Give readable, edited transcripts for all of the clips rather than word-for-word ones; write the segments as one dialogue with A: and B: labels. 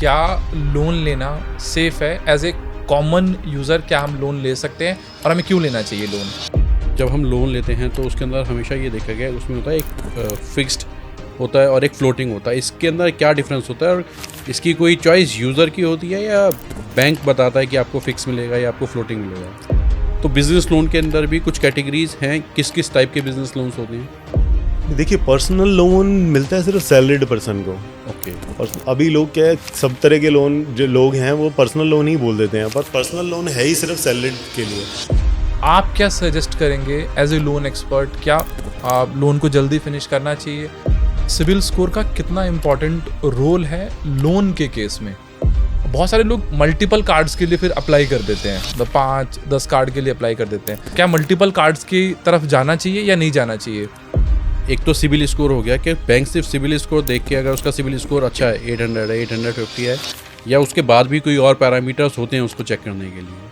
A: क्या लोन लेना सेफ़ है? एज़ ए कॉमन यूज़र क्या हम लोन ले सकते हैं और हमें क्यों लेना चाहिए लोन?
B: जब हम लोन लेते हैं तो उसके अंदर हमेशा ये देखा गया है उसमें होता है एक फिक्स्ड होता है और एक फ्लोटिंग होता है। इसके अंदर क्या डिफरेंस होता है और इसकी कोई चॉइस यूज़र की होती है या बैंक बताता है कि आपको फिक्स मिलेगा या आपको फ्लोटिंग मिलेगा? तो बिज़नेस लोन के अंदर भी कुछ कैटेगरीज हैं, किस किस टाइप के बिज़नेस लोन्स होते हैं?
C: देखिए, पर्सनल लोन मिलता है सिर्फ सैलरीड पर्सन को।
B: ओके।
C: और अभी लोग क्या है, सब तरह के लोन जो लोग हैं वो पर्सनल लोन ही बोल देते हैं, पर पर्सनल लोन है ही सिर्फ सैलरीड के लिए।
A: आप क्या सजेस्ट करेंगे एज़ ए लोन एक्सपर्ट? क्या लोन को जल्दी फिनिश करना चाहिए? सिबिल स्कोर का कितना इम्पोर्टेंट रोल है लोन के केस में? बहुत सारे लोग मल्टीपल कार्ड्स के लिए फिर अप्लाई कर देते हैं, 5-10 कार्ड के लिए अप्लाई कर देते हैं। क्या मल्टीपल कार्ड्स की तरफ जाना चाहिए या नहीं जाना चाहिए?
B: एक तो सिबिल स्कोर हो गया कि बैंक सिर्फ सिबिल स्कोर देख के अगर उसका सिबिल स्कोर अच्छा है, 800 है, 850 है, या उसके बाद भी कोई और पैरामीटर्स होते हैं उसको चेक करने के लिए।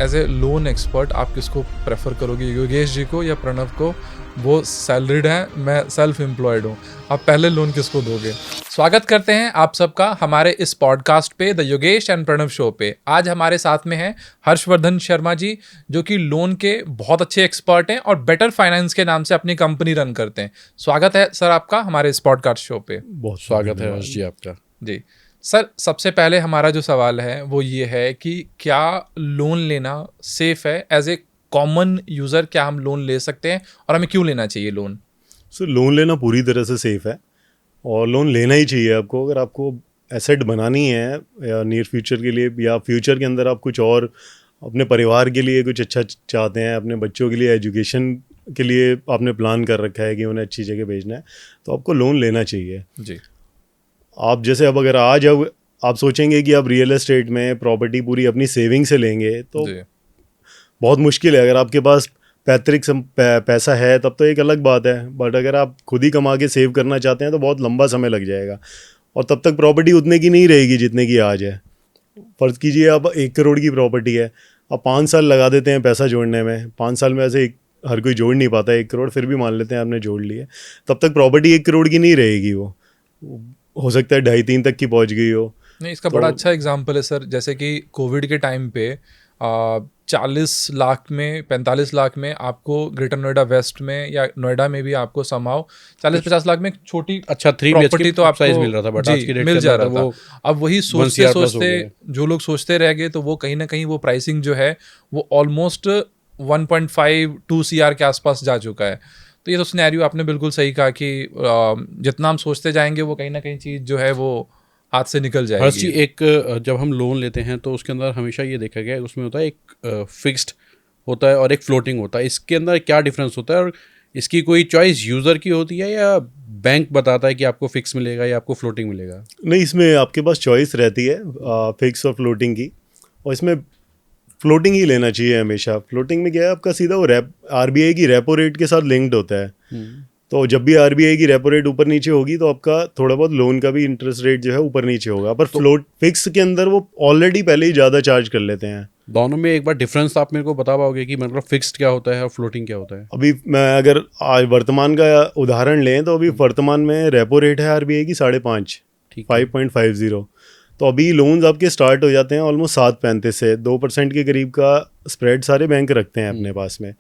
A: एज ए लोन एक्सपर्ट आप किसको प्रेफर करोगे, योगेश जी को या प्रणव को? वो सैलरीड हैं, मैं सेल्फ एम्प्लॉयड हूँ। आप पहले लोन किसको दोगे? स्वागत करते हैं आप सबका हमारे इस पॉडकास्ट पे, the Yogesh and Pranav show पे। आज हमारे साथ में हैं हर्षवर्धन शर्मा जी, जो कि लोन के बहुत अच्छे एक्सपर्ट हैं और बेटर फाइनेंस के नाम से अपनी कंपनी रन करते हैं। स्वागत है सर आपका हमारे इस पॉडकास्ट शो पे।
C: बहुत
B: स्वागत है हर्ष जी आपका।
A: जी सर, सबसे पहले हमारा जो सवाल है वो ये है कि क्या लोन लेना सेफ है? एज ए कॉमन यूज़र क्या हम लोन ले सकते हैं और हमें क्यों लेना चाहिए लोन?
C: सो लोन लेना पूरी तरह से सेफ है और लोन लेना ही चाहिए आपको। अगर आपको एसेट बनानी है या नियर फ्यूचर के लिए या फ्यूचर के अंदर आप कुछ और अपने परिवार के लिए कुछ अच्छा चाहते हैं, अपने बच्चों के लिए एजुकेशन के लिए आपने प्लान कर रखा है कि उन्हें अच्छी जगह भेजना है, तो आपको लोन लेना चाहिए।
A: जी।
C: आप जैसे अब अगर आज अब आप सोचेंगे कि आप रियल एस्टेट में प्रॉपर्टी पूरी अपनी सेविंग से लेंगे तो
A: जी।
C: बहुत मुश्किल है। अगर आपके पास पैतृक पैसा है तब तो एक अलग बात है, बट अगर आप खुद ही कमा के सेव करना चाहते हैं तो बहुत लंबा समय लग जाएगा और तब तक प्रॉपर्टी उतने की नहीं रहेगी जितने की आज है। फ़र्ज़ कीजिए आप 1 करोड़ की प्रॉपर्टी है, आप 5 साल लगा देते हैं पैसा जोड़ने में। 5 साल में ऐसे हर कोई जोड़ नहीं पाता 1 करोड़, फिर भी मान लेते हैं आपने जोड़ लिए, तब तक प्रॉपर्टी 1 करोड़ की नहीं रहेगी। वो हो सकता है 2.5-3 तक की पहुंच गई हो।
A: नहीं, इसका बड़ा अच्छा एग्जाम्पल है सर, जैसे कि कोविड के टाइम पे 40 लाख में 45 लाख में आपको ग्रेटर नोएडा वेस्ट में या नोएडा में भी आपको समाओ 40-50 लाख में एक छोटी
B: अच्छा 3
A: प्रॉपर्टी तो आपको
B: साइज मिल रहा था, बट आज की डेट
A: मिल
B: के
A: जा
B: अंदर
A: रहा
B: वो
A: था। अब वही
B: 1 CR प्लस हो गया है।
A: जो लोग सोचते रह गए तो वो कहीं ना कहीं वो प्राइसिंग जो है वो ऑलमोस्ट 1.5-2 CR के आसपास जा चुका है। तो ये तो सिनेरियो आपने बिल्कुल सही कहा कि जितना हम सोचते जाएंगे वो कहीं ना कहीं चीज़ जो है वो हाथ से निकल जाएगी।
B: हर्ष जी, एक जब हम लोन लेते हैं तो उसके अंदर हमेशा ये देखा गया है उसमें होता है एक फिक्स्ड होता है और एक फ्लोटिंग होता है। इसके अंदर क्या डिफरेंस होता है और इसकी कोई चॉइस यूज़र की होती है या बैंक बताता है कि आपको फिक्स मिलेगा या आपको फ्लोटिंग मिलेगा?
C: नहीं, इसमें आपके पास चॉइस रहती है फिक्स और फ्लोटिंग की, और इसमें फ्लोटिंग ही लेना चाहिए हमेशा। फ्लोटिंग में क्या है, आपका सीधा वो आरबीआई की रेपो रेट के साथ लिंक्ड होता है। तो जब भी आरबीआई की रेपो रेट ऊपर नीचे होगी तो आपका थोड़ा बहुत लोन का भी इंटरेस्ट रेट जो है ऊपर नीचे होगा, पर फ्लोट फिक्स के अंदर वो ऑलरेडी पहले ही ज़्यादा चार्ज कर लेते हैं।
B: दोनों में एक बार डिफरेंस आप मेरे को बता पाओगे कि मतलब फिक्स्ड क्या होता है और फ्लोटिंग क्या होता है?
C: अभी मैं अगर आज वर्तमान का उदाहरण लें तो अभी वर्तमान में रेपो रेट है आरबीआई की 5.5, 5.50। तो अभी लोन्स आपके स्टार्ट हो जाते हैं ऑलमोस्ट 7.35 से 2% के करीब का स्प्रेड सारे बैंक रखते हैं अपने पास में।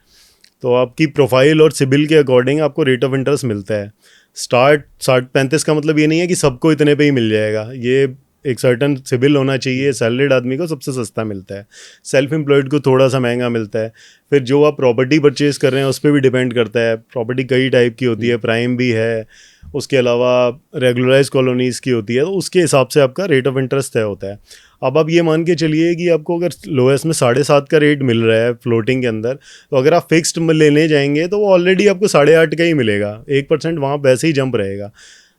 C: तो आपकी प्रोफाइल और सिबिल के अकॉर्डिंग आपको रेट ऑफ इंटरेस्ट मिलता है। स्टार्ट 7.35 का मतलब ये नहीं है कि सबको इतने पे ही मिल जाएगा, ये एक सर्टन सिबिल होना चाहिए। सैलरीड आदमी को सबसे सस्ता मिलता है, सेल्फ एम्प्लॉयड को थोड़ा सा महंगा मिलता है। फिर जो आप प्रॉपर्टी परचेज कर रहे हैं उस पर भी डिपेंड करता है। प्रॉपर्टी कई टाइप की होती है, प्राइम भी है, उसके अलावा रेगुलराइज कॉलोनीज़ की होती है, तो उसके हिसाब से आपका रेट ऑफ इंटरेस्ट तय होता है। अब आप ये मान के चलिए कि आपको अगर लोएस्ट में 7.5 का रेट मिल रहा है फ्लोटिंग के अंदर, तो अगर आप फिक्स्ड में लेने जाएंगे तो वो ऑलरेडी आपको 8.5 का ही मिलेगा। 1% वहाँ वैसे ही जंप रहेगा।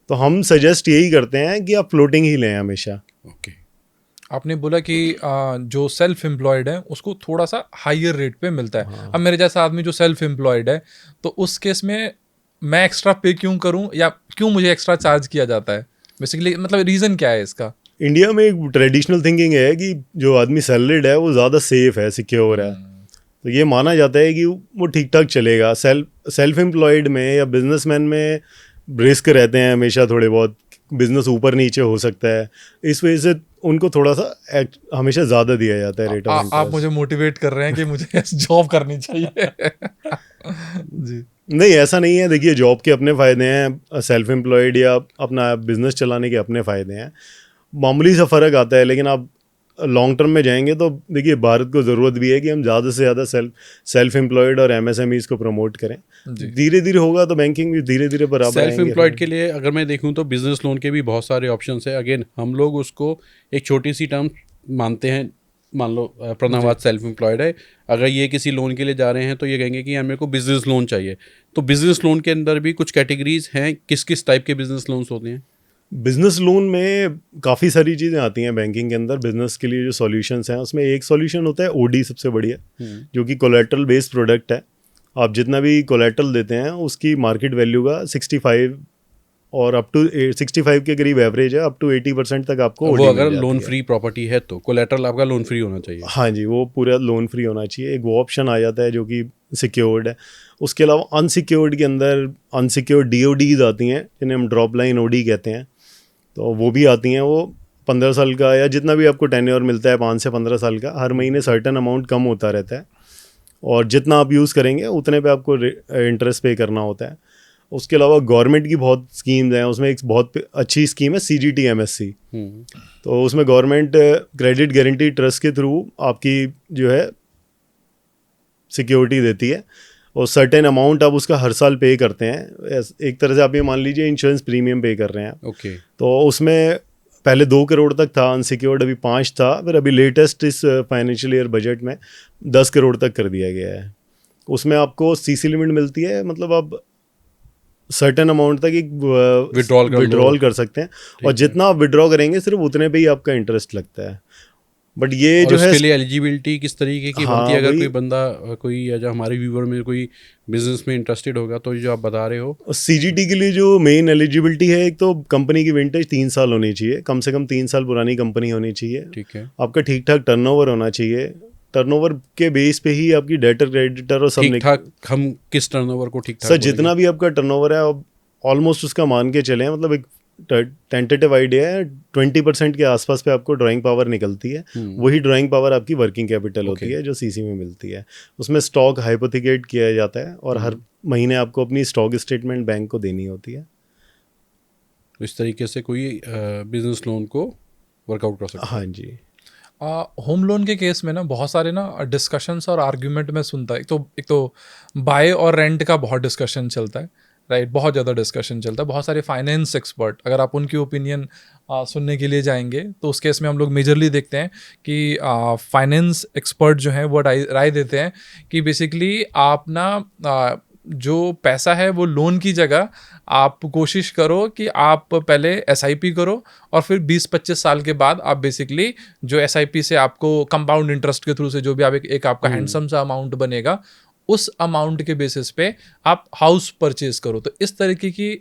C: तो हम सजेस्ट यही करते हैं कि आप फ्लोटिंग ही लें हमेशा।
B: ओके।
A: आपने बोला कि जो सेल्फ एम्प्लॉयड है उसको थोड़ा सा हायर रेट पे मिलता है। अब मेरे जैसा आदमी जो सेल्फ एम्प्लॉयड है तो उस केस में मैं एक्स्ट्रा पे क्यों करूं या क्यों मुझे एक्स्ट्रा चार्ज किया जाता है? बेसिकली मतलब रीज़न क्या है इसका?
C: इंडिया में एक ट्रेडिशनल थिंकिंग है कि जो आदमी सैलरीड है वो ज़्यादा सेफ है, सिक्योर है। तो ये माना जाता है कि वो ठीक ठाक चलेगा। सेल्फ एम्प्लॉयड में या बिजनेसमैन में रिस्क रहते हैं हमेशा थोड़े बहुत बिजनेस ऊपर नीचे हो सकता है, इस वजह से उनको थोड़ा सा हमेशा ज़्यादा दिया जाता है रेट ऑफ इंटरेस्ट।
A: आप मुझे मोटिवेट कर रहे हैं कि मुझे जॉब करनी चाहिए। जी
C: नहीं, ऐसा नहीं है। देखिए, जॉब के अपने फ़ायदे हैं, सेल्फ एम्प्लॉयड या अपना बिजनेस चलाने के अपने फ़ायदे हैं। मामूली सा फ़र्क आता है, लेकिन आप लॉन्ग टर्म में जाएंगे तो देखिए भारत को ज़रूरत भी है कि हम ज़्यादा से ज़्यादा सेल्फ एम्प्लॉयड और MSMEs को प्रमोट करें। धीरे धीरे होगा तो बैंकिंग भी धीरे धीरे बराबर
B: सेल्फ एम्प्लॉयड के लिए अगर मैं देखूं तो बिजनेस लोन के भी बहुत सारे ऑप्शंस है। अगेन हम लोग उसको एक छोटी सी टर्म मानते हैं। मान लो प्रणव आज सेल्फ एम्प्लॉयड है, अगर ये किसी लोन के लिए जा रहे हैं तो ये कहेंगे कि यार मेरे को बिजनेस लोन चाहिए। तो बिजनेस लोन के अंदर भी कुछ कैटेगरीज हैं, किस किस टाइप के बिजनेस लोन्स होते हैं?
C: बिजनेस लोन में काफ़ी सारी चीज़ें आती हैं बैंकिंग के अंदर। बिजनेस के लिए जो सॉल्यूशंस हैं उसमें एक सॉल्यूशन होता है OD, सबसे बढ़िया, जो कि कोलेटरल बेस्ड प्रोडक्ट है। आप जितना भी कोलेटरल देते हैं उसकी मार्केट वैल्यू का 65 और अप टू 65 के करीब एवरेज है, अप टू 80% तक आपको
B: वो अगर लोन फ्री प्रॉपर्टी है तो कोलेटरल आपका लोन फ्री होना चाहिए।
C: हाँ जी, वो पूरा लोन फ्री होना चाहिए। एक वो ऑप्शन आ जाता है जो कि सिक्योर्ड है। उसके अलावा अनसिक्योर्ड के अंदर अनसिक्योर्ड DODs आती हैं, जिन्हें हम ड्रॉप लाइन OD कहते हैं। तो वो भी आती हैं। वो 15 साल का या जितना भी आपको टेन्योर मिलता है 5 से 15 साल का, हर महीने सर्टेन अमाउंट कम होता रहता है और जितना आप यूज़ करेंगे उतने पे आपको इंटरेस्ट पे करना होता है। उसके अलावा गवर्नमेंट की बहुत स्कीम्स हैं। उसमें एक बहुत अच्छी स्कीम है CGT MSC। तो उसमें गवर्नमेंट क्रेडिट गारंटी ट्रस्ट के थ्रू आपकी जो है सिक्योरिटी देती है और सर्टेन अमाउंट आप उसका हर साल पे करते हैं। एक तरह से आप ये मान लीजिए इंश्योरेंस प्रीमियम पे कर रहे हैं।
B: ओके।
C: तो उसमें पहले 2 करोड़ तक था अनसिक्योर्ड, अभी 5 था, फिर अभी लेटेस्ट इस फाइनेंशियल ईयर बजट में 10 करोड़ तक कर दिया गया है। उसमें आपको CC लिमिट मिलती है, मतलब आप सर्टेन अमाउंट तक एक विड्रॉल कर सकते हैं और जितना आप विड्रॉ करेंगे सिर्फ उतने पे ही आपका इंटरेस्ट लगता है। बट ये जो है
B: उसके लिए एलिजिबिलिटी किस तरीके की बनती है? अगर कोई बंदा कोई या जो हमारे व्यूवर में कोई बिजनेस में इंटरेस्टेड होगा तो जो आप बता रहे हो
C: CGT के लिए जो मेन एलिजिबिलिटी है, एक तो कंपनी की विंटेज 3 साल होनी चाहिए, कम से कम 3 साल पुरानी कंपनी होनी चाहिए।
B: ठीक है।
C: आपका ठीक ठाक टर्नओवर होना चाहिए। टर्नओवर के बेस पे ही आपकी डेटर क्रेडिटर और सब
B: ठीक ठाक। हम किस टर्नओवर को ठीक ठाक?
C: सर, जितना भी आपका टर्नओवर है ऑलमोस्ट उसका मान के चले, मतलब एक टेंटेटिव आइडिया है 20% के आसपास पे आपको ड्राइंग पावर निकलती है। वही ड्राइंग पावर आपकी वर्किंग कैपिटल होती है जो CC में मिलती है। उसमें स्टॉक हाइपोथिकेट किया जाता है और हर महीने आपको अपनी स्टॉक स्टेटमेंट बैंक को देनी होती है।
B: इस तरीके से कोई बिजनेस लोन को वर्कआउट कर सकता है।
C: हाँ जी।
A: होम लोन के केस में ना बहुत सारे ना डिस्कशंस और आर्ग्यूमेंट में सुनता है। एक तो बाय और रेंट का बहुत डिस्कशन चलता है, राइट? बहुत ज़्यादा डिस्कशन चलता है। बहुत सारे फाइनेंस एक्सपर्ट, अगर आप उनकी ओपिनियन सुनने के लिए जाएंगे तो उस केस में हम लोग मेजरली देखते हैं कि फाइनेंस एक्सपर्ट जो हैं वो राय देते हैं कि बेसिकली आप ना जो पैसा है वो लोन की जगह आप कोशिश करो कि आप पहले SIP करो और फिर 20-25 साल के बाद आप बेसिकली जो SIP से आपको कंपाउंड इंटरेस्ट के थ्रू से जो भी आप एक आपका हैंडसम सा अमाउंट बनेगा, उस अमाउंट के बेसिस पे आप हाउस परचेज करो। तो इस तरीके की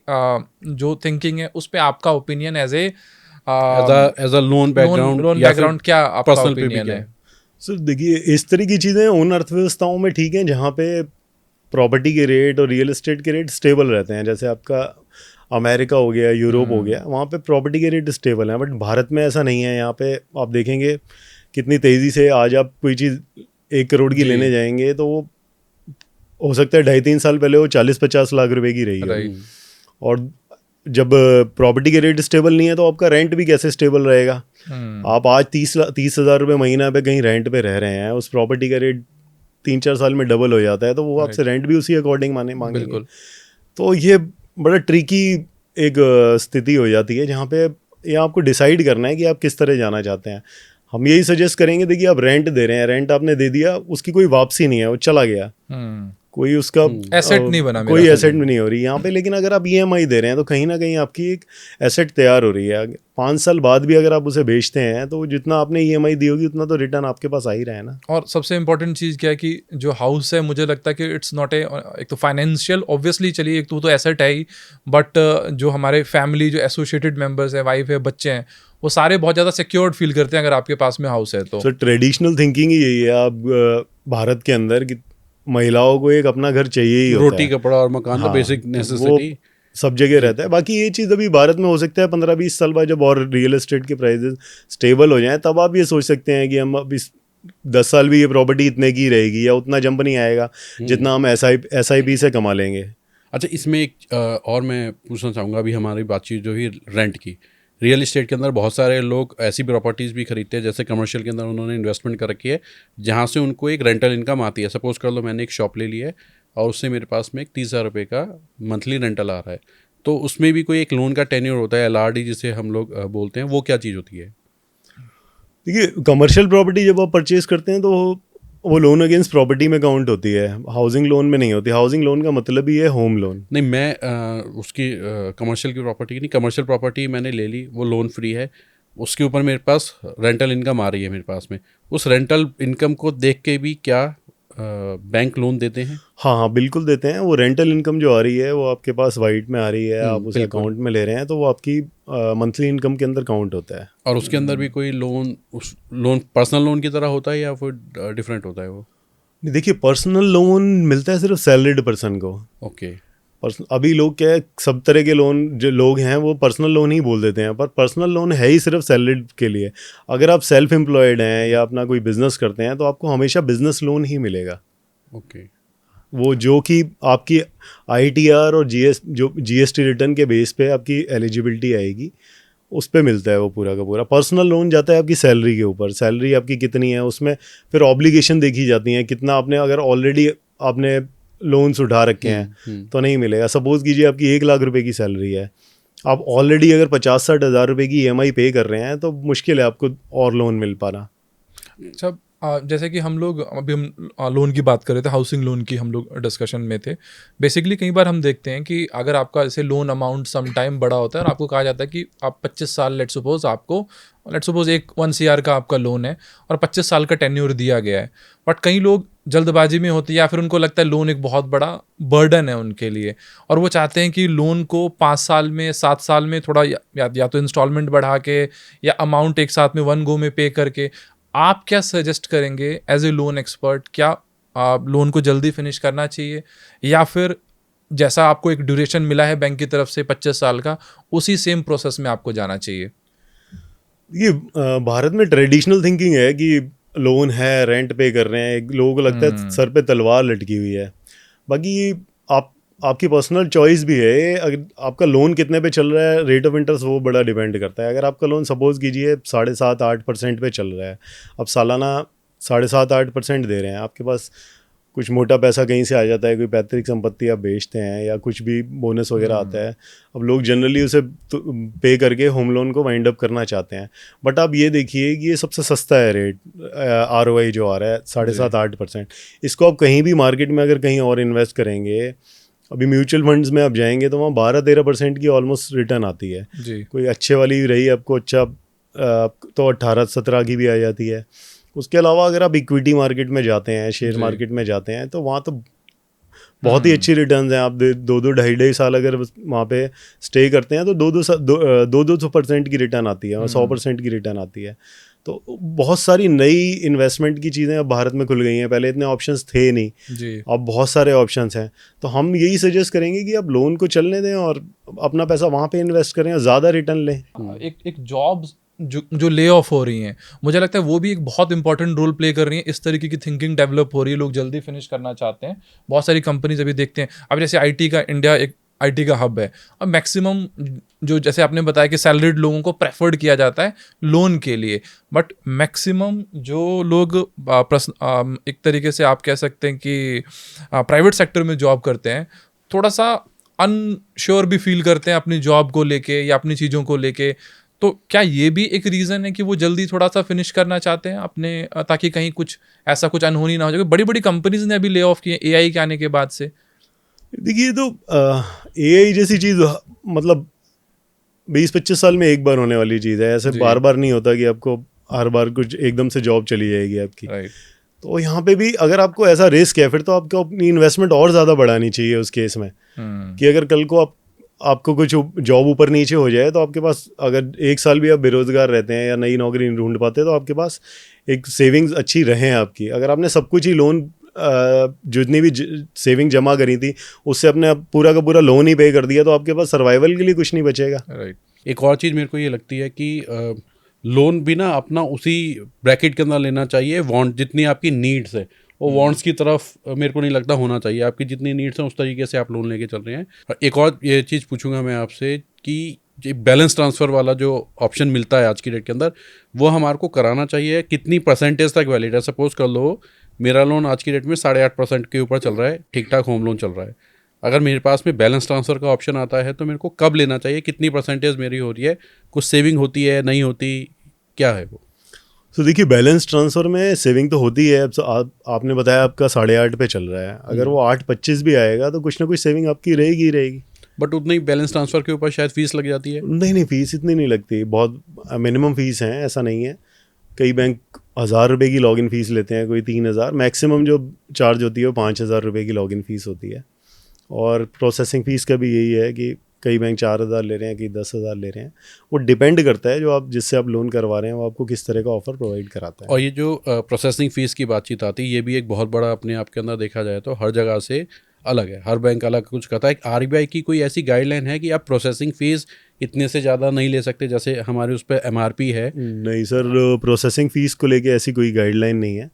A: जो थिंकिंग है उस पे आपका opinion as a loan background क्या आपका ओपिनियन है?
C: सर देखिए, इस तरह की चीज़ें उन अर्थव्यवस्थाओं में ठीक हैं जहाँ पे प्रॉपर्टी के रेट और रियल एस्टेट के रेट स्टेबल रहते हैं। जैसे आपका अमेरिका हो गया, यूरोप हो गया, वहाँ पे प्रॉपर्टी के रेट स्टेबल हैं। बट भारत में ऐसा नहीं है। यहाँ पे आप देखेंगे कितनी तेज़ी से आज आप कोई चीज़ 1 करोड़ की लेने जाएंगे तो वो हो सकता है 2.5-3 साल पहले वो 40-50 लाख रुपए की रही है। और जब प्रॉपर्टी के रेट स्टेबल नहीं है तो आपका रेंट भी कैसे स्टेबल रहेगा? आप आज 30,000 रुपये महीना पे कहीं रेंट पे रह रहे हैं, उस प्रॉपर्टी का रेट 3-4 साल में डबल हो जाता है तो वो आपसे रेंट भी उसी अकॉर्डिंग मांगेंगे। तो ये बड़ा ट्रिकी एक स्थिति हो जाती है जहाँ पे ये आपको डिसाइड करना है कि आप किस तरह जाना चाहते हैं। हम यही सजेस्ट करेंगे, देखिए आप रेंट दे रहे हैं, रेंट आपने दे दिया, उसकी कोई वापसी नहीं है, वो चला गया, कोई उसका
A: एसेट नहीं बना,
C: कोई एसेट नहीं हो रही यहाँ पे। लेकिन अगर आप EMI दे रहे हैं तो कहीं ना कहीं आपकी एक एसेट तैयार हो रही है। 5 साल बाद भी अगर आप उसे बेचते हैं तो जितना आपने EMI दी होगी उतना तो रिटर्न आपके पास आ ही रहा है ना।
A: और सबसे इंपॉर्टेंट चीज़ क्या है कि जो हाउस है, मुझे लगता है कि इट्स नॉट एक तो फाइनेंशियल, ऑब्वियसली चलिए एक तो एसेट है ही, बट जो हमारे फैमिली जो एसोसिएटेड मेंबर्स हैं, वाइफ है, बच्चे हैं, वो सारे बहुत ज़्यादा सिक्योर्ड फील करते हैं अगर आपके पास में हाउस है तो।
C: सर ट्रेडिशनल थिंकिंग ही यही है आप भारत के अंदर कि महिलाओं को एक अपना घर चाहिए ही होता है।
B: रोटी कपड़ा और मकान तो बेसिक नेसेसिटी।
C: सब जगह रहता है। बाकी ये चीज़ अभी भारत में हो सकता है 15-20 साल बाद जब और रियल एस्टेट के प्राइसेस स्टेबल हो जाएं, तब आप ये सोच सकते हैं कि हम अब इस 10 साल भी ये प्रॉपर्टी इतने की रहेगी या उतना जंप नहीं आएगा जितना हम SIP से कमा लेंगे।
B: अच्छा, इसमें एक और मैं पूछना चाहूँगा, अभी हमारी बातचीत जो ही रेंट की, रियल इस्टेट के अंदर बहुत सारे लोग ऐसी प्रॉपर्टीज़ भी खरीदते हैं, जैसे कमर्शियल के अंदर उन्होंने इन्वेस्टमेंट कर रखी है जहाँ से उनको एक रेंटल इनकम आती है। सपोज कर लो मैंने एक शॉप ले ली है और उससे मेरे पास में एक 30,000 रुपये का मंथली रेंटल आ रहा है, तो उसमें भी कोई एक लोन का टेन्योर होता है, LRD जिसे हम लोग बोलते हैं, वो क्या चीज़ होती है?
C: देखिए, कमर्शियल प्रॉपर्टी जब आप परचेज करते हैं तो वो लोन अगेंस्ट प्रॉपर्टी में काउंट होती है, हाउसिंग लोन में नहीं होती। हाउसिंग लोन का मतलब ही है होम लोन।
B: नहीं, मैं उसकी कमर्शियल की प्रॉपर्टी की नहीं, कमर्शियल प्रॉपर्टी मैंने ले ली, वो लोन फ्री है, उसके ऊपर मेरे पास रेंटल इनकम आ रही है मेरे पास में, उस रेंटल इनकम को देख के भी क्या बैंक लोन देते हैं?
C: हाँ हाँ, बिल्कुल देते हैं। वो रेंटल इनकम जो आ रही है वो आपके पास वाइट में आ रही है, आप उसे अकाउंट में ले रहे हैं, तो वो आपकी मंथली इनकम के अंदर काउंट होता है।
B: और उसके अंदर भी कोई लोन, उस लोन पर्सनल लोन की तरह होता है या फिर डिफरेंट होता है वो?
C: नहीं, देखिए, पर्सनल लोन मिलता है सिर्फ सैलरीड पर्सन को।
B: ओके।
C: अभी लोग क्या है, सब तरह के लोन जो लोग हैं वो पर्सनल लोन ही बोल देते हैं, पर पर्सनल लोन है ही सिर्फ सैलरीड के लिए। अगर आप सेल्फ एम्प्लॉयड हैं या अपना कोई बिजनेस करते हैं तो आपको हमेशा बिजनेस लोन ही मिलेगा।
B: ओके।
C: वो जो कि आपकी ITR और GST रिटर्न के बेस पे आपकी एलिजिबिलिटी आएगी, उस पे मिलता है वो पूरा का पूरा। पर्सनल लोन जाता है आपकी सैलरी के ऊपर, सैलरी आपकी कितनी है उसमें फिर ऑब्लिगेशन देखी जाती है, कितना आपने, अगर ऑलरेडी आपने लोन्स उठा रखे हैं तो नहीं मिलेगा। सपोज कीजिए आपकी 1 लाख रुपए की सैलरी है, आप ऑलरेडी अगर 50-60 हज़ार रुपये की EMI पे कर रहे हैं तो मुश्किल है आपको और लोन मिल पाना।
A: अच्छा, जैसे कि हम लोग अभी हम लोन की बात कर रहे थे, हाउसिंग लोन की हम लोग डिस्कशन में थे। बेसिकली कई बार हम देखते हैं कि अगर आपका जैसे लोन अमाउंट सम टाइम बड़ा होता है और आपको कहा जाता है कि आप 25 साल लेट्स सपोज एक 1 CR का आपका लोन है और 25 साल का टेन्योर दिया गया है, बट कई लोग जल्दबाजी में होते हैं या फिर उनको लगता है लोन एक बहुत बड़ा बर्डन है उनके लिए और वो चाहते हैं कि लोन को 5 साल में 7 साल में थोड़ा या तो इंस्टॉलमेंट बढ़ा के या अमाउंट एक साथ में 1 गो में पे करके। आप क्या सजेस्ट करेंगे एज ए लोन एक्सपर्ट, क्या लोन को जल्दी फिनिश करना चाहिए या फिर जैसा आपको एक ड्यूरेशन मिला है बैंक की तरफ से 25 साल का, उसी सेम प्रोसेस में आपको जाना चाहिए?
C: ये भारत में ट्रेडिशनल थिंकिंग है कि लोन है, रेंट पे कर रहे हैं, लोगों को लगता है सर पे तलवार लटकी हुई है। बाकी आपकी पर्सनल चॉइस भी है। अगर आपका लोन कितने पे चल रहा है, रेट ऑफ इंटरेस्ट वो बड़ा डिपेंड करता है। अगर आपका लोन सपोज कीजिए 7.5-8% पे चल रहा है, अब सालाना 7.5-8% दे रहे हैं, आपके पास कुछ मोटा पैसा कहीं से आ जाता है, कोई पैतृक संपत्ति आप बेचते हैं या कुछ भी बोनस वगैरह आता है, अब लोग जनरली उसे पे करके होम लोन को वाइंड अप करना चाहते हैं। बट आप ये देखिए कि ये सबसे सस्ता है रेट, ROI जो आ रहा है 7.5-8%। इसको आप कहीं भी मार्केट में अगर कहीं और इन्वेस्ट करेंगे, अभी म्यूचुअल फंड्स में आप जाएंगे तो वहाँ 12-13% की ऑलमोस्ट रिटर्न आती है जी। कोई अच्छे वाली रही आपको अच्छा तो 18-17 की भी आ जाती है। उसके अलावा अगर आप इक्विटी मार्केट में जाते हैं, शेयर मार्केट में जाते हैं, तो वहाँ तो बहुत ही अच्छी रिटर्न्स हैं। आप 2-2 साल अगर वहाँ पे स्टे करते हैं तो 200% की रिटर्न आती है, 100% की रिटर्न आती है। तो बहुत सारी नई इन्वेस्टमेंट की चीज़ें अब भारत में खुल गई हैं, पहले इतने ऑप्शंस थे नहीं जी। अब बहुत सारे ऑप्शंस हैं। तो हम यही सजेस्ट करेंगे कि आप लोन को चलने दें और अपना पैसा वहाँ पे इन्वेस्ट करें और ज़्यादा रिटर्न लें।
A: एक जॉब जो ले ऑफ हो रही हैं, मुझे लगता है वो भी एक बहुत इंपॉर्टेंट रोल प्ले कर रही हैं। इस तरीके की थिंकिंग डेवलप हो रही है, लोग जल्दी फिनिश करना चाहते हैं। बहुत सारी कंपनीज अभी देखते हैं, अब जैसे इंडिया एक IT का हब है, अब मैक्सिमम जो जैसे आपने बताया कि सैलरीड लोगों को प्रेफर्ड किया जाता है लोन के लिए, बट मैक्सिमम जो लोग एक तरीके से आप कह सकते हैं कि प्राइवेट सेक्टर में जॉब करते हैं, थोड़ा सा अनश्योर भी फील करते हैं अपनी जॉब को लेके या अपनी चीज़ों को लेके। तो क्या ये भी एक रीज़न है कि वो जल्दी थोड़ा सा फिनिश करना चाहते हैं अपने, ताकि कहीं कुछ ऐसा कुछ अनहोनी ना हो जाए? बड़ी बड़ी कंपनीज ने अभी ले ऑफ किए AI के आने के बाद से।
C: देखिए, तो AI जैसी चीज़ मतलब 20-25 साल में एक बार होने वाली चीज़ है, ऐसे बार बार नहीं होता कि आपको हर बार कुछ एकदम से जॉब चली जाएगी आपकी। तो यहाँ पे भी अगर आपको ऐसा रिस्क है, फिर तो आपको अपनी इन्वेस्टमेंट और ज़्यादा बढ़ानी चाहिए उस केस में कि अगर कल को आपको कुछ जॉब ऊपर नीचे हो जाए तो आपके पास, अगर 1 साल भी आप बेरोज़गार रहते हैं या नई नौकरी ढूंढ पाते हैं, तो आपके पास एक सेविंग्स अच्छी रहे आपकी। अगर आपने सब कुछ ही लोन जितनी भी सेविंग जमा करी थी उससे अपने पूरा का पूरा लोन ही पे कर दिया, तो आपके पास सर्वाइवल के लिए कुछ नहीं बचेगा।
A: राइट।
B: एक और चीज़ मेरे को ये लगती है कि लोन भी ना अपना उसी ब्रैकेट के अंदर लेना चाहिए, वांट जितनी आपकी नीड्स है वो वांट्स की तरफ मेरे को नहीं लगता होना चाहिए। आपकी जितनी नीड्स हैं उस तरीके से आप लोन लेके चल रहे हैं। एक और ये चीज़ पूछूंगा मैं आपसे कि बैलेंस ट्रांसफ़र वाला जो ऑप्शन मिलता है आज की डेट के अंदर, वो हमारे को कराना चाहिए, कितनी परसेंटेज तक वैलिड है? सपोज कर लो मेरा लोन आज की डेट में 8.5% के ऊपर चल रहा है, ठीक ठाक होम लोन चल रहा है। अगर मेरे पास में बैलेंस ट्रांसफ़र का ऑप्शन आता है तो मेरे को कब लेना चाहिए, कितनी परसेंटेज मेरी हो रही है, कुछ सेविंग होती है नहीं होती, क्या है वो?
C: तो देखिए बैलेंस ट्रांसफ़र में सेविंग तो होती है। अब आपने बताया आपका 8.5 पे चल रहा है, अगर वो 8.25 भी आएगा तो कुछ ना कुछ सेविंग आपकी रहेगी ही रहेगी।
B: बट उतना ही बैलेंस ट्रांसफ़र के ऊपर शायद फीस लग जाती है।
C: नहीं, फीस इतनी नहीं लगती, बहुत मिनिमम फीस है, ऐसा नहीं है। कई बैंक 1000 रुपये की लॉगिन फ़ीस लेते हैं, कोई 3000, मैक्सिमम जो चार्ज होती है वो 5000 रुपये की लॉगिन फ़ीस होती है। और प्रोसेसिंग फ़ीस का भी यही है कि कई बैंक 4000 ले रहे हैं, कई 10,000 ले रहे हैं। वो डिपेंड करता है जो आप जिससे आप लोन करवा रहे हैं वो आपको किस तरह का ऑफर प्रोवाइड कराता है।
B: और ये जो प्रोसेसिंग फ़ीस की बातचीत आती है, ये भी एक बहुत बड़ा अपने आप के अंदर देखा जाए तो हर जगह से अलग है, हर बैंक अलग कुछ कहता है। आरबीआई की कोई ऐसी गाइडलाइन है कि आप प्रोसेसिंग फ़ीस इतने से ज़्यादा नहीं ले सकते, जैसे हमारे उस पर एमआरपी है?
C: नहीं सर, प्रोसेसिंग फ़ीस को लेके ऐसी कोई गाइडलाइन नहीं है,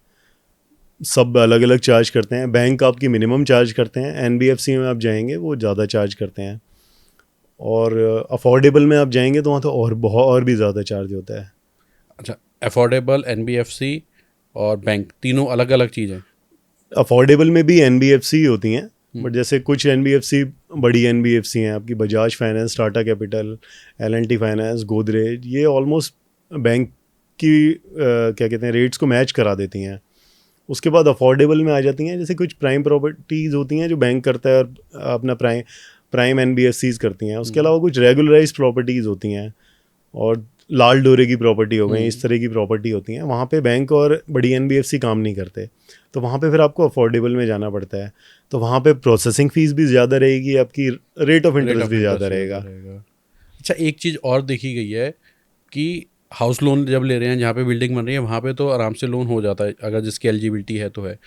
C: सब अलग अलग चार्ज करते हैं। बैंक आपकी मिनिमम चार्ज करते हैं, एनबीएफसी में आप जाएंगे वो ज़्यादा चार्ज करते हैं, और अफोर्डेबल में आप जाएंगे तो वहाँ तो और भी ज़्यादा चार्ज होता है।
B: अच्छा, अफोर्डेबल, एनबीएफसी और बैंक तीनों अलग अलग चीज़ें?
C: अफोर्डेबल में भी एनबीएफसी होती हैं, बट जैसे कुछ एनबीएफसी बड़ी एनबीएफसी हैं आपकी, Bajaj finance, Tata capital, L&T finance, Godrej, ये ऑलमोस्ट बैंक की क्या कहते हैं रेट्स को मैच करा देती हैं। उसके बाद अफोर्डेबल में आ जाती हैं जैसे कुछ प्राइम प्रॉपर्टीज़ होती हैं जो बैंक करता है और अपना प्राइम एनबीएफसीज करती हैं। उसके अलावा कुछ रेगुलराइज प्रॉपर्टीज़ होती हैं और लाल डोरे की प्रॉपर्टी हो गई, इस तरह की प्रॉपर्टी होती हैं। वहाँ पे बैंक और बड़ी एनबीएफसी काम नहीं करते, तो वहाँ पे फिर आपको अफोर्डेबल में जाना पड़ता है। तो वहाँ पे प्रोसेसिंग फ़ीस भी ज़्यादा रहेगी, आपकी रेट ऑफ इंटरेस्ट भी ज़्यादा रहेगा।
B: अच्छा, एक चीज़ और देखी गई है कि हाउस लोन जब ले रहे हैं, जहाँ पे बिल्डिंग बन रही है, वहाँ पे तो आराम से लोन हो जाता है अगर जिसकी एलिजिबिलिटी है तो है।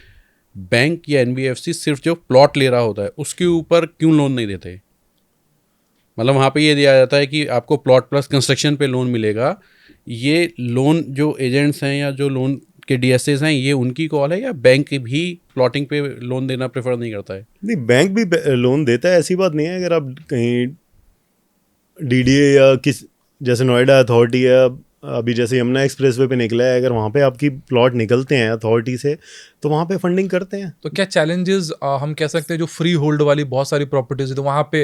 B: बैंक या एनबीएफसी सिर्फ जो प्लॉट ले रहा होता है उसके ऊपर क्यों लोन नहीं देते? मतलब वहाँ पे ये दिया जाता है कि आपको प्लॉट प्लस कंस्ट्रक्शन पे लोन मिलेगा। ये लोन जो एजेंट्स हैं या जो लोन के डीएसएस हैं, ये उनकी कॉल है या बैंक भी प्लॉटिंग पे लोन देना प्रेफर नहीं करता है?
C: नहीं, बैंक भी लोन देता है, ऐसी बात नहीं है। अगर आप कहीं डीडीए या जैसे नोएडा अथॉरिटी है, अभी जैसे यमुना एक्सप्रेसवे पे निकला है, अगर वहाँ पे आपकी प्लॉट निकलते हैं अथॉरिटी से तो वहाँ पे फंडिंग करते हैं।
A: तो क्या चैलेंजेस हम कह सकते हैं जो फ्री होल्ड वाली बहुत सारी प्रॉपर्टीज है तो वहाँ पे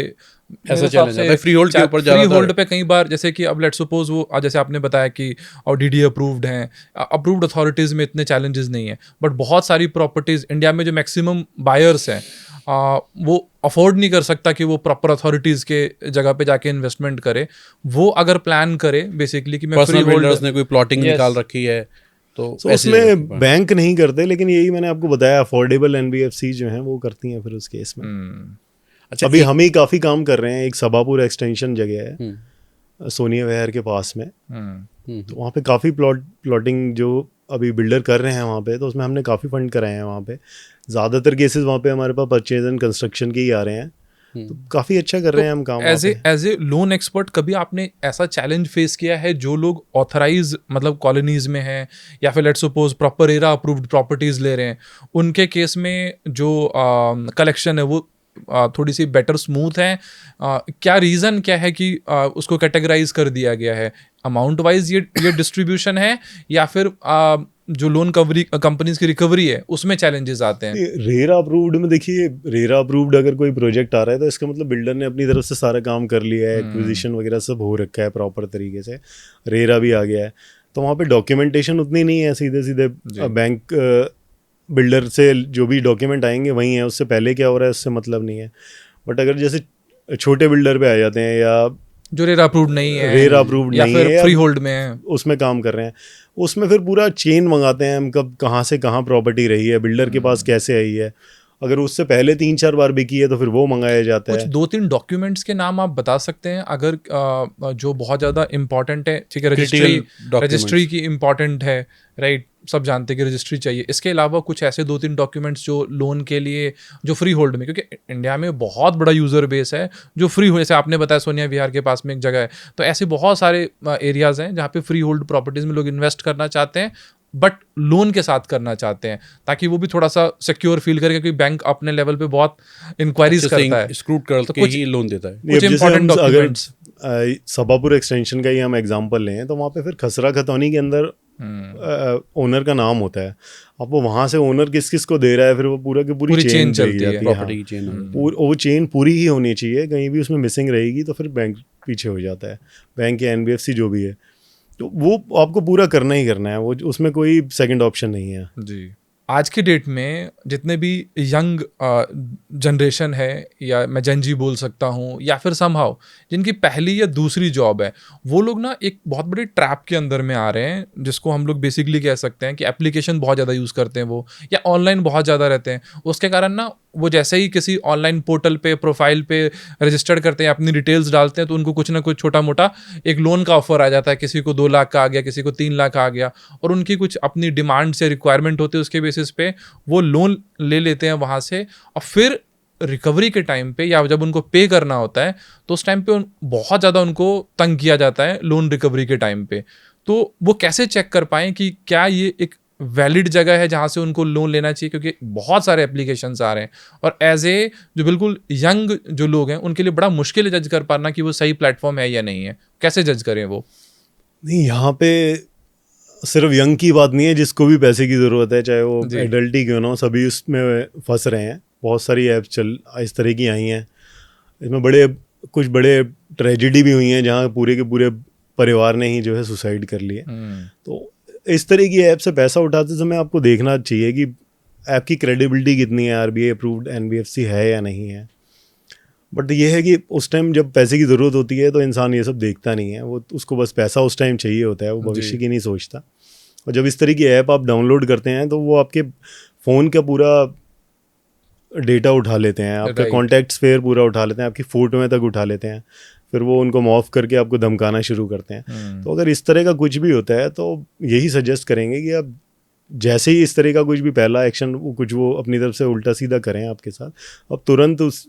B: ऐसा चैलेंज है फ्री होल्ड के ऊपर?
A: फ्री होल्ड पे कई बार जैसे कि अब लेट्स सपोज वो जैसे आपने बताया कि और डीडीए अप्रूव्ड हैं, अप्रूव्ड अथॉरिटीज़ में इतने चैलेंजेस नहीं है, बट बहुत सारी प्रॉपर्टीज़ इंडिया में जो मैक्सिमम बायर्स हैं वो अफोर्ड नहीं कर सकता कि वो प्रॉपर अथॉरिटीज़ के जगह पे जाके इन्वेस्टमेंट करे। वो अगर प्लान करे बेसिकली कि मैं
B: फ्री बिल्डर्स ने कोई प्लॉटिंग निकाल रखी है तो
C: उसमें बैंक नहीं करते, लेकिन यही मैंने आपको बताया अफोर्डेबल एनबीएफसी जो हैं वो करती हैं फिर उस केस में।
B: अच्छा,
C: अभी हम ही काफ़ी काम कर रहे हैं। एक सभापुर एक्सटेंशन जगह है सोनिया विहार के पास में, तो वहाँ पे काफ़ी प्लॉटिंग जो अभी बिल्डर कर रहे हैं वहाँ पे, तो उसमें हमने काफ़ी फंड कराए हैं। वहाँ पे ज़्यादातर केसेस वहाँ पे हमारे पास परचेज एंड कंस्ट्रक्शन के ही आ रहे हैं, तो काफ़ी अच्छा कर रहे हैं हम काम।
A: एज ए लोन एक्सपर्ट कभी आपने ऐसा चैलेंज फेस किया है जो लोग ऑथराइज मतलब कॉलोनीज में हैं या फिर let's suppose proper era approved properties ले रहे हैं, उनके केस में जो कलेक्शन है वो थोड़ी सी बेटर स्मूथ है? क्या रीज़न क्या है कि उसको कैटेगराइज कर दिया गया है? अमाउंट वाइज ये डिस्ट्रीब्यूशन है या फिर जो लोन कंपनीज की रिकवरी है उसमें चैलेंजेस आते हैं?
C: रेरा अप्रूव्ड में देखिए, रेरा अप्रूव्ड अगर कोई प्रोजेक्ट आ रहा है तो इसका मतलब बिल्डर ने अपनी तरफ से सारा काम कर लिया है, एक्विजिशन वगैरह सब हो रखा है प्रॉपर तरीके से, रेरा भी आ गया है, तो वहाँ पे डॉक्यूमेंटेशन उतनी नहीं है। सीधे सीधे बैंक बिल्डर से जो भी डॉक्यूमेंट आएंगे वही है, उससे पहले क्या हो रहा है उससे मतलब नहीं है। बट अगर जैसे छोटे बिल्डर पे आ जाते हैं या
A: जो रेरा अप्रूव्ड नहीं है,
C: रेरा अप्रूव्ड
A: या
C: नहीं
A: फिर
C: है,
A: फ्री होल्ड में है,
C: उसमें काम कर रहे हैं, उसमें फिर पूरा चेन मंगाते हैं हम, कब कहाँ से कहाँ प्रॉपर्टी रही है, बिल्डर के पास कैसे आई है, अगर उससे पहले 3-4 बार बिकी है तो फिर वो मंगाया जाता
A: कुछ
C: है।
A: 2-3 डॉक्यूमेंट्स के नाम आप बता सकते हैं अगर जो बहुत ज़्यादा इम्पोर्टेंट है, ठीक है, रजिस्ट्री
B: डॉक्यूमेंट्स
A: की इम्पोर्टेंट है, राइट, सब जानते हैं कि रजिस्ट्री चाहिए। इसके अलावा कुछ ऐसे 2-3 डॉक्यूमेंट्स जो लोन के लिए जो फ्री होल्ड में, क्योंकि इंडिया में बहुत बड़ा यूज़र बेस है जो फ्री हो, जैसे आपने बताया सोनिया विहार के पास में एक जगह है, तो ऐसे बहुत सारे एरियाज़ हैं जहाँ पे फ्री होल्ड प्रॉपर्टीज़ में लोग इन्वेस्ट करना चाहते हैं बट लोन के साथ करना चाहते हैं, ताकि वो भी थोड़ा सा सिक्योर फील करे, क्योंकि बैंक अपने लेवल पे बहुत इंक्वायरीज करता है,
B: स्क्रूट करके
A: कुछ-
B: ही लोन देता है।
C: नहीं, अब
A: कुछ
C: जैसे
A: इंपॉर्टेंट
C: हम अगर
A: डॉक्यूमेंट्स।
C: सभापुर एक्सटेंशन का ही हम एग्जांपल लें तो वहाँ पे फिर खसरा खतौनी के अंदर ओनर का नाम होता है। अब वो वहाँ से ओनर किस किस को दे रहा है, फिर वो पूरा की पूरी
A: पूरी
C: चेन
A: chain चलती है,
C: जाती है।
B: प्रॉपर्टी की चेन
C: वो चेन पूरी ही होनी चाहिए, कहीं भी उसमें मिसिंग रहेगी तो फिर बैंक पीछे हो जाता है, बैंक या एनबीएफसी जो भी है, तो वो आपको पूरा करना ही करना है, वो उसमें कोई सेकंड ऑप्शन नहीं है।
A: जी, आज की डेट में जितने भी यंग जनरेशन है, या मैं जेन जी बोल सकता हूँ, या फिर समहाउ जिनकी पहली या दूसरी जॉब है, वो लोग ना एक बहुत बड़ी ट्रैप के अंदर में आ रहे हैं, जिसको हम लोग बेसिकली कह सकते हैं कि एप्लीकेशन बहुत ज़्यादा यूज़ करते हैं वो, या ऑनलाइन बहुत ज़्यादा रहते हैं। उसके कारण ना वो जैसे ही किसी ऑनलाइन पोर्टल पे, प्रोफाइल पे रजिस्टर्ड करते हैं, अपनी डिटेल्स डालते हैं, तो उनको कुछ ना कुछ छोटा मोटा एक लोन का ऑफर आ जाता है। किसी को 2 लाख का आ गया, किसी को 3 लाख आ गया, और उनकी कुछ अपनी डिमांड से रिक्वायरमेंट होती है, उसके बेसिस पे वो लोन ले लेते हैं वहाँ से, और फिर रिकवरी के टाइम पे या जब उनको पे करना होता है तो उस टाइम पे बहुत ज़्यादा उनको तंग किया जाता है लोन रिकवरी के टाइम पे। तो वो कैसे चेक कर पाएँ कि क्या ये एक वैलिड जगह है जहाँ से उनको लोन लेना चाहिए, क्योंकि बहुत सारे एप्लीकेशंस आ रहे हैं, और एज ए जो बिल्कुल यंग जो लोग हैं उनके लिए बड़ा मुश्किल है जज कर पाना कि वो सही प्लेटफॉर्म है या नहीं है। कैसे जज करें वो?
C: नहीं, यहाँ पे सिर्फ यंग की बात नहीं है, जिसको भी पैसे की ज़रूरत है, चाहे वो
A: जी।
C: एडल्ट ही क्यों ना हो, सभी उसमें फंस रहे हैं। बहुत सारी ऐप इस तरह की आई हैं, इसमें कुछ बड़े ट्रेजेडी भी हुई हैं जहाँ पूरे के पूरे परिवार ने ही जो है सुसाइड कर लिए। तो इस तरह की ऐप से पैसा उठाते समय आपको देखना चाहिए कि ऐप की क्रेडिबिलिटी कितनी है, आरबीआई अप्रूव्ड एनबीएफसी है या नहीं है। बट ये है कि उस टाइम जब पैसे की ज़रूरत होती है तो इंसान ये सब देखता नहीं है, वो उसको बस पैसा उस टाइम चाहिए होता है, वो भविष्य की नहीं सोचता। और जब इस तरह की ऐप आप डाउनलोड करते हैं तो वो आपके फ़ोन का पूरा डेटा उठा लेते हैं, आपका कॉन्टैक्ट स्फेयर पूरा उठा लेते हैं, आपकी फ़ोटोएं तक उठा लेते हैं, फिर वो उनको मॉफ करके आपको धमकाना शुरू करते हैं। तो अगर इस तरह का कुछ भी होता है तो यही सजेस्ट करेंगे कि आप जैसे ही इस तरह का कुछ भी पहला एक्शन वो अपनी तरफ से उल्टा सीधा करें आपके साथ, अब तुरंत उस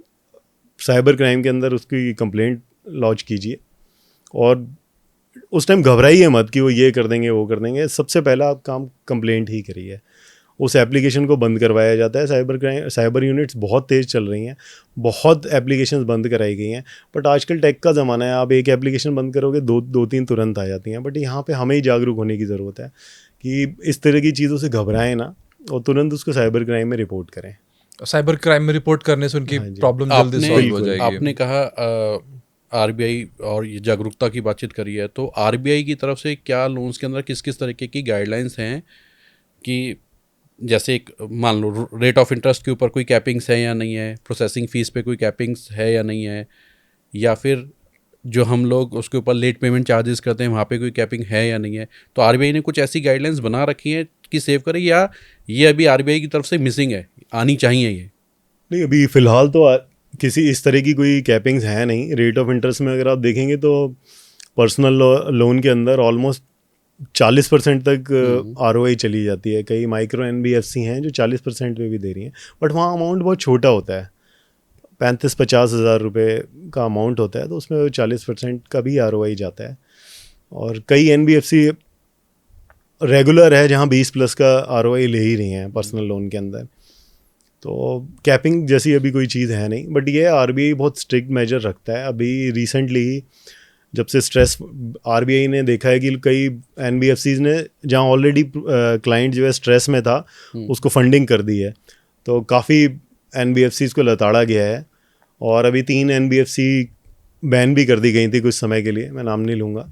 C: साइबर क्राइम के अंदर उसकी कंप्लेंट लॉन्च कीजिए। और उस टाइम घबराइए मत कि वो ये कर देंगे वो कर देंगे, सबसे पहला आप काम कंप्लेंट ही करिए। उस एप्लीकेशन को बंद करवाया जाता है, साइबर यूनिट्स बहुत तेज़ चल रही हैं, बहुत एप्लीकेशंस बंद कराई गई हैं, बट आजकल टेक का ज़माना है, आप एक एप्लीकेशन बंद करोगे दो तीन तुरंत आ जाती हैं। बट यहाँ पे हमें ही जागरूक होने की ज़रूरत है कि इस तरह की चीज़ों से घबराएं ना, और तुरंत उसको साइबर क्राइम में रिपोर्ट करें।
A: साइबर क्राइम में रिपोर्ट करने से उनकी प्रॉब्लम जल्दी सॉल्व हो जाएगी।
B: आपने कहा आरबीआई और ये जागरूकता की बातचीत करी है, तो आरबीआई की तरफ से क्या लोन्स के अंदर किस किस तरीके की गाइडलाइंस हैं कि जैसे एक मान लो रेट ऑफ इंटरेस्ट के ऊपर कोई कैपिंग्स है या नहीं है, प्रोसेसिंग फ़ीस पे कोई कैपिंग्स है या नहीं है, या फिर जो हम लोग उसके ऊपर लेट पेमेंट चार्जेस करते हैं वहाँ पे कोई कैपिंग है या नहीं है। तो आरबीआई ने कुछ ऐसी गाइडलाइंस बना रखी हैं कि सेव करें, या ये अभी आरबीआई की तरफ से मिसिंग है, आनी चाहिए ये?
C: नहीं, अभी फ़िलहाल तो किसी इस तरह की कोई कैपिंग्स हैं नहीं। रेट ऑफ इंटरेस्ट में अगर आप देखेंगे तो पर्सनल लोन के अंदर ऑलमोस्ट 40% तक आरओआई चली जाती है। कई माइक्रो एनबीएफसी हैं जो 40% पे भी दे रही हैं, बट वहाँ अमाउंट बहुत छोटा होता है, 35-50 हज़ार रुपये का अमाउंट होता है, तो उसमें 40% का भी आरओआई जाता है। और कई एनबीएफसी रेगुलर है जहाँ 20+ का आरओआई ले ही रही हैं पर्सनल लोन के अंदर। तो कैपिंग जैसी अभी कोई चीज़ है नहीं, बट ये आरबीआई बहुत स्ट्रिक्ट मेजर रखता है। अभी रिसेंटली जब से स्ट्रेस आरबीआई ने देखा है कि कई एनबीएफसीज ने जहाँ ऑलरेडी क्लाइंट जो है स्ट्रेस में था उसको फंडिंग कर दी है, तो काफ़ी एनबीएफसीज को लताड़ा गया है। और अभी 3 एनबीएफसी बैन भी कर दी गई थी कुछ समय के लिए, मैं नाम नहीं लूँगा,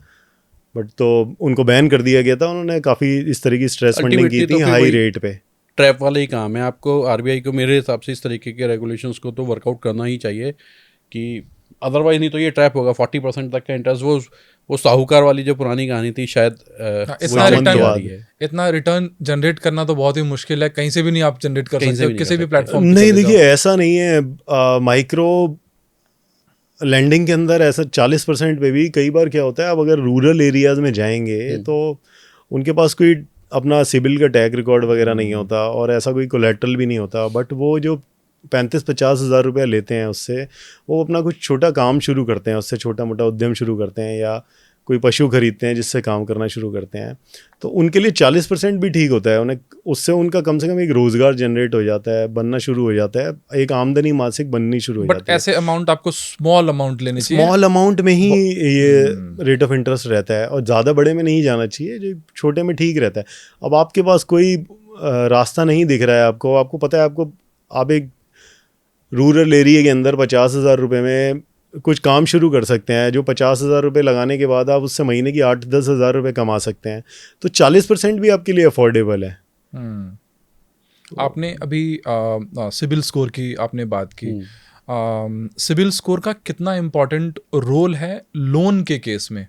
C: बट तो उनको बैन कर दिया गया था। उन्होंने काफ़ी इस तरह की स्ट्रेस फंडिंग की थी हाई रेट पे।
B: ट्रैप वाला ही काम है। आपको आरबीआई को मेरे हिसाब से इस तरीके के रेगुलेशंस को तो वर्कआउट करना ही चाहिए, कि अदरवाइज नहीं तो ये ट्रैप होगा। 40% तक का इंटरेस्ट वो वो साहूकार वाली जो पुरानी कहानी थी शायद वो
A: इतना
B: चलती आ
A: रिटर्न
B: रही है।
A: इतना रिटर्न जनरेट करना तो बहुत ही मुश्किल है, कहीं से भी नहीं आप जनरेट कर
B: कहीं से
A: सकते
B: भी
A: हो,
B: नहीं
A: किसी
B: कर
A: भी
B: सकते।
A: प्लेटफॉर्म
C: नहीं देखिए ऐसा नहीं है, माइक्रो लैंडिंग के अंदर ऐसा 40% पे भी कई बार क्या होता है, अब अगर रूरल एरियाज में जाएंगे तो उनके पास कोई अपना सिबिल का टैग रिकॉर्ड वगैरह नहीं होता और ऐसा कोई कोलेट्रल भी नहीं होता, बट वो जो 35-50 हज़ार रुपया लेते हैं उससे वो अपना कुछ छोटा काम शुरू करते हैं, उससे छोटा मोटा उद्यम शुरू करते हैं या कोई पशु खरीदते हैं जिससे काम करना शुरू करते हैं, तो उनके लिए 40% भी ठीक होता है। उन्हें उससे उनका कम से कम एक रोज़गार जनरेट हो जाता है, बनना शुरू हो जाता है, एक आमदनी मासिक बननी शुरू हो
A: बट
C: जाती है।
A: ऐसे अमाउंट आपको स्मॉल अमाउंट लेनी चाहिए।
C: स्मॉल अमाउंट में ही ये रेट ऑफ इंटरेस्ट रहता है और ज़्यादा बड़े में नहीं जाना चाहिए, जो छोटे में ठीक रहता है। अब आपके पास कोई रास्ता नहीं दिख रहा है, आपको पता है, आप एक रूरल एरिया के अंदर 50,000 रुपये में कुछ काम शुरू कर सकते हैं, जो 50,000 रुपये लगाने के बाद आप उससे महीने की 8-10 हज़ार रुपये कमा सकते हैं, तो 40% भी आपके लिए अफोर्डेबल है।
A: आपने अभी सिबिल स्कोर की आपने बात की, सिबिल स्कोर का कितना इम्पोर्टेंट रोल है लोन के केस में?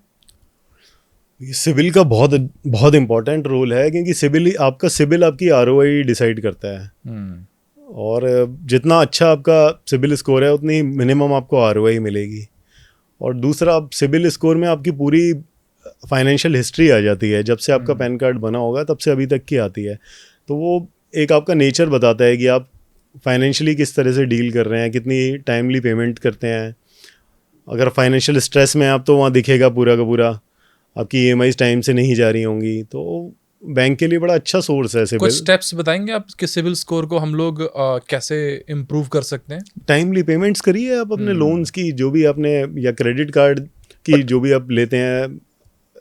C: सिबिल का बहुत बहुत इम्पोर्टेंट रोल है, क्योंकि सिबिल आपकी ROI डिसाइड करता है और जितना अच्छा आपका सिबिल स्कोर है उतनी मिनिमम आपको ROI मिलेगी। और दूसरा, सिबिल स्कोर में आपकी पूरी फाइनेंशियल हिस्ट्री आ जाती है, जब से आपका पैन कार्ड बना होगा तब से अभी तक की आती है, तो वो एक आपका नेचर बताता है कि आप फाइनेंशियली किस तरह से डील कर रहे हैं, कितनी टाइमली पेमेंट करते हैं। अगर फाइनेंशियल स्ट्रेस में आप, तो वहाँ दिखेगा पूरा का पूरा, आपकी EMIs टाइम से नहीं जा रही होंगी, तो बैंक के लिए बड़ा अच्छा सोर्स है सिबिल।
A: कुछ स्टेप्स बताएंगे आप कि सिबिल स्कोर को हम लोग कैसे इम्प्रूव कर सकते हैं?
C: टाइमली पेमेंट्स करिए आप अपने लोन्स की, जो भी आपने, या क्रेडिट कार्ड की जो भी आप लेते हैं,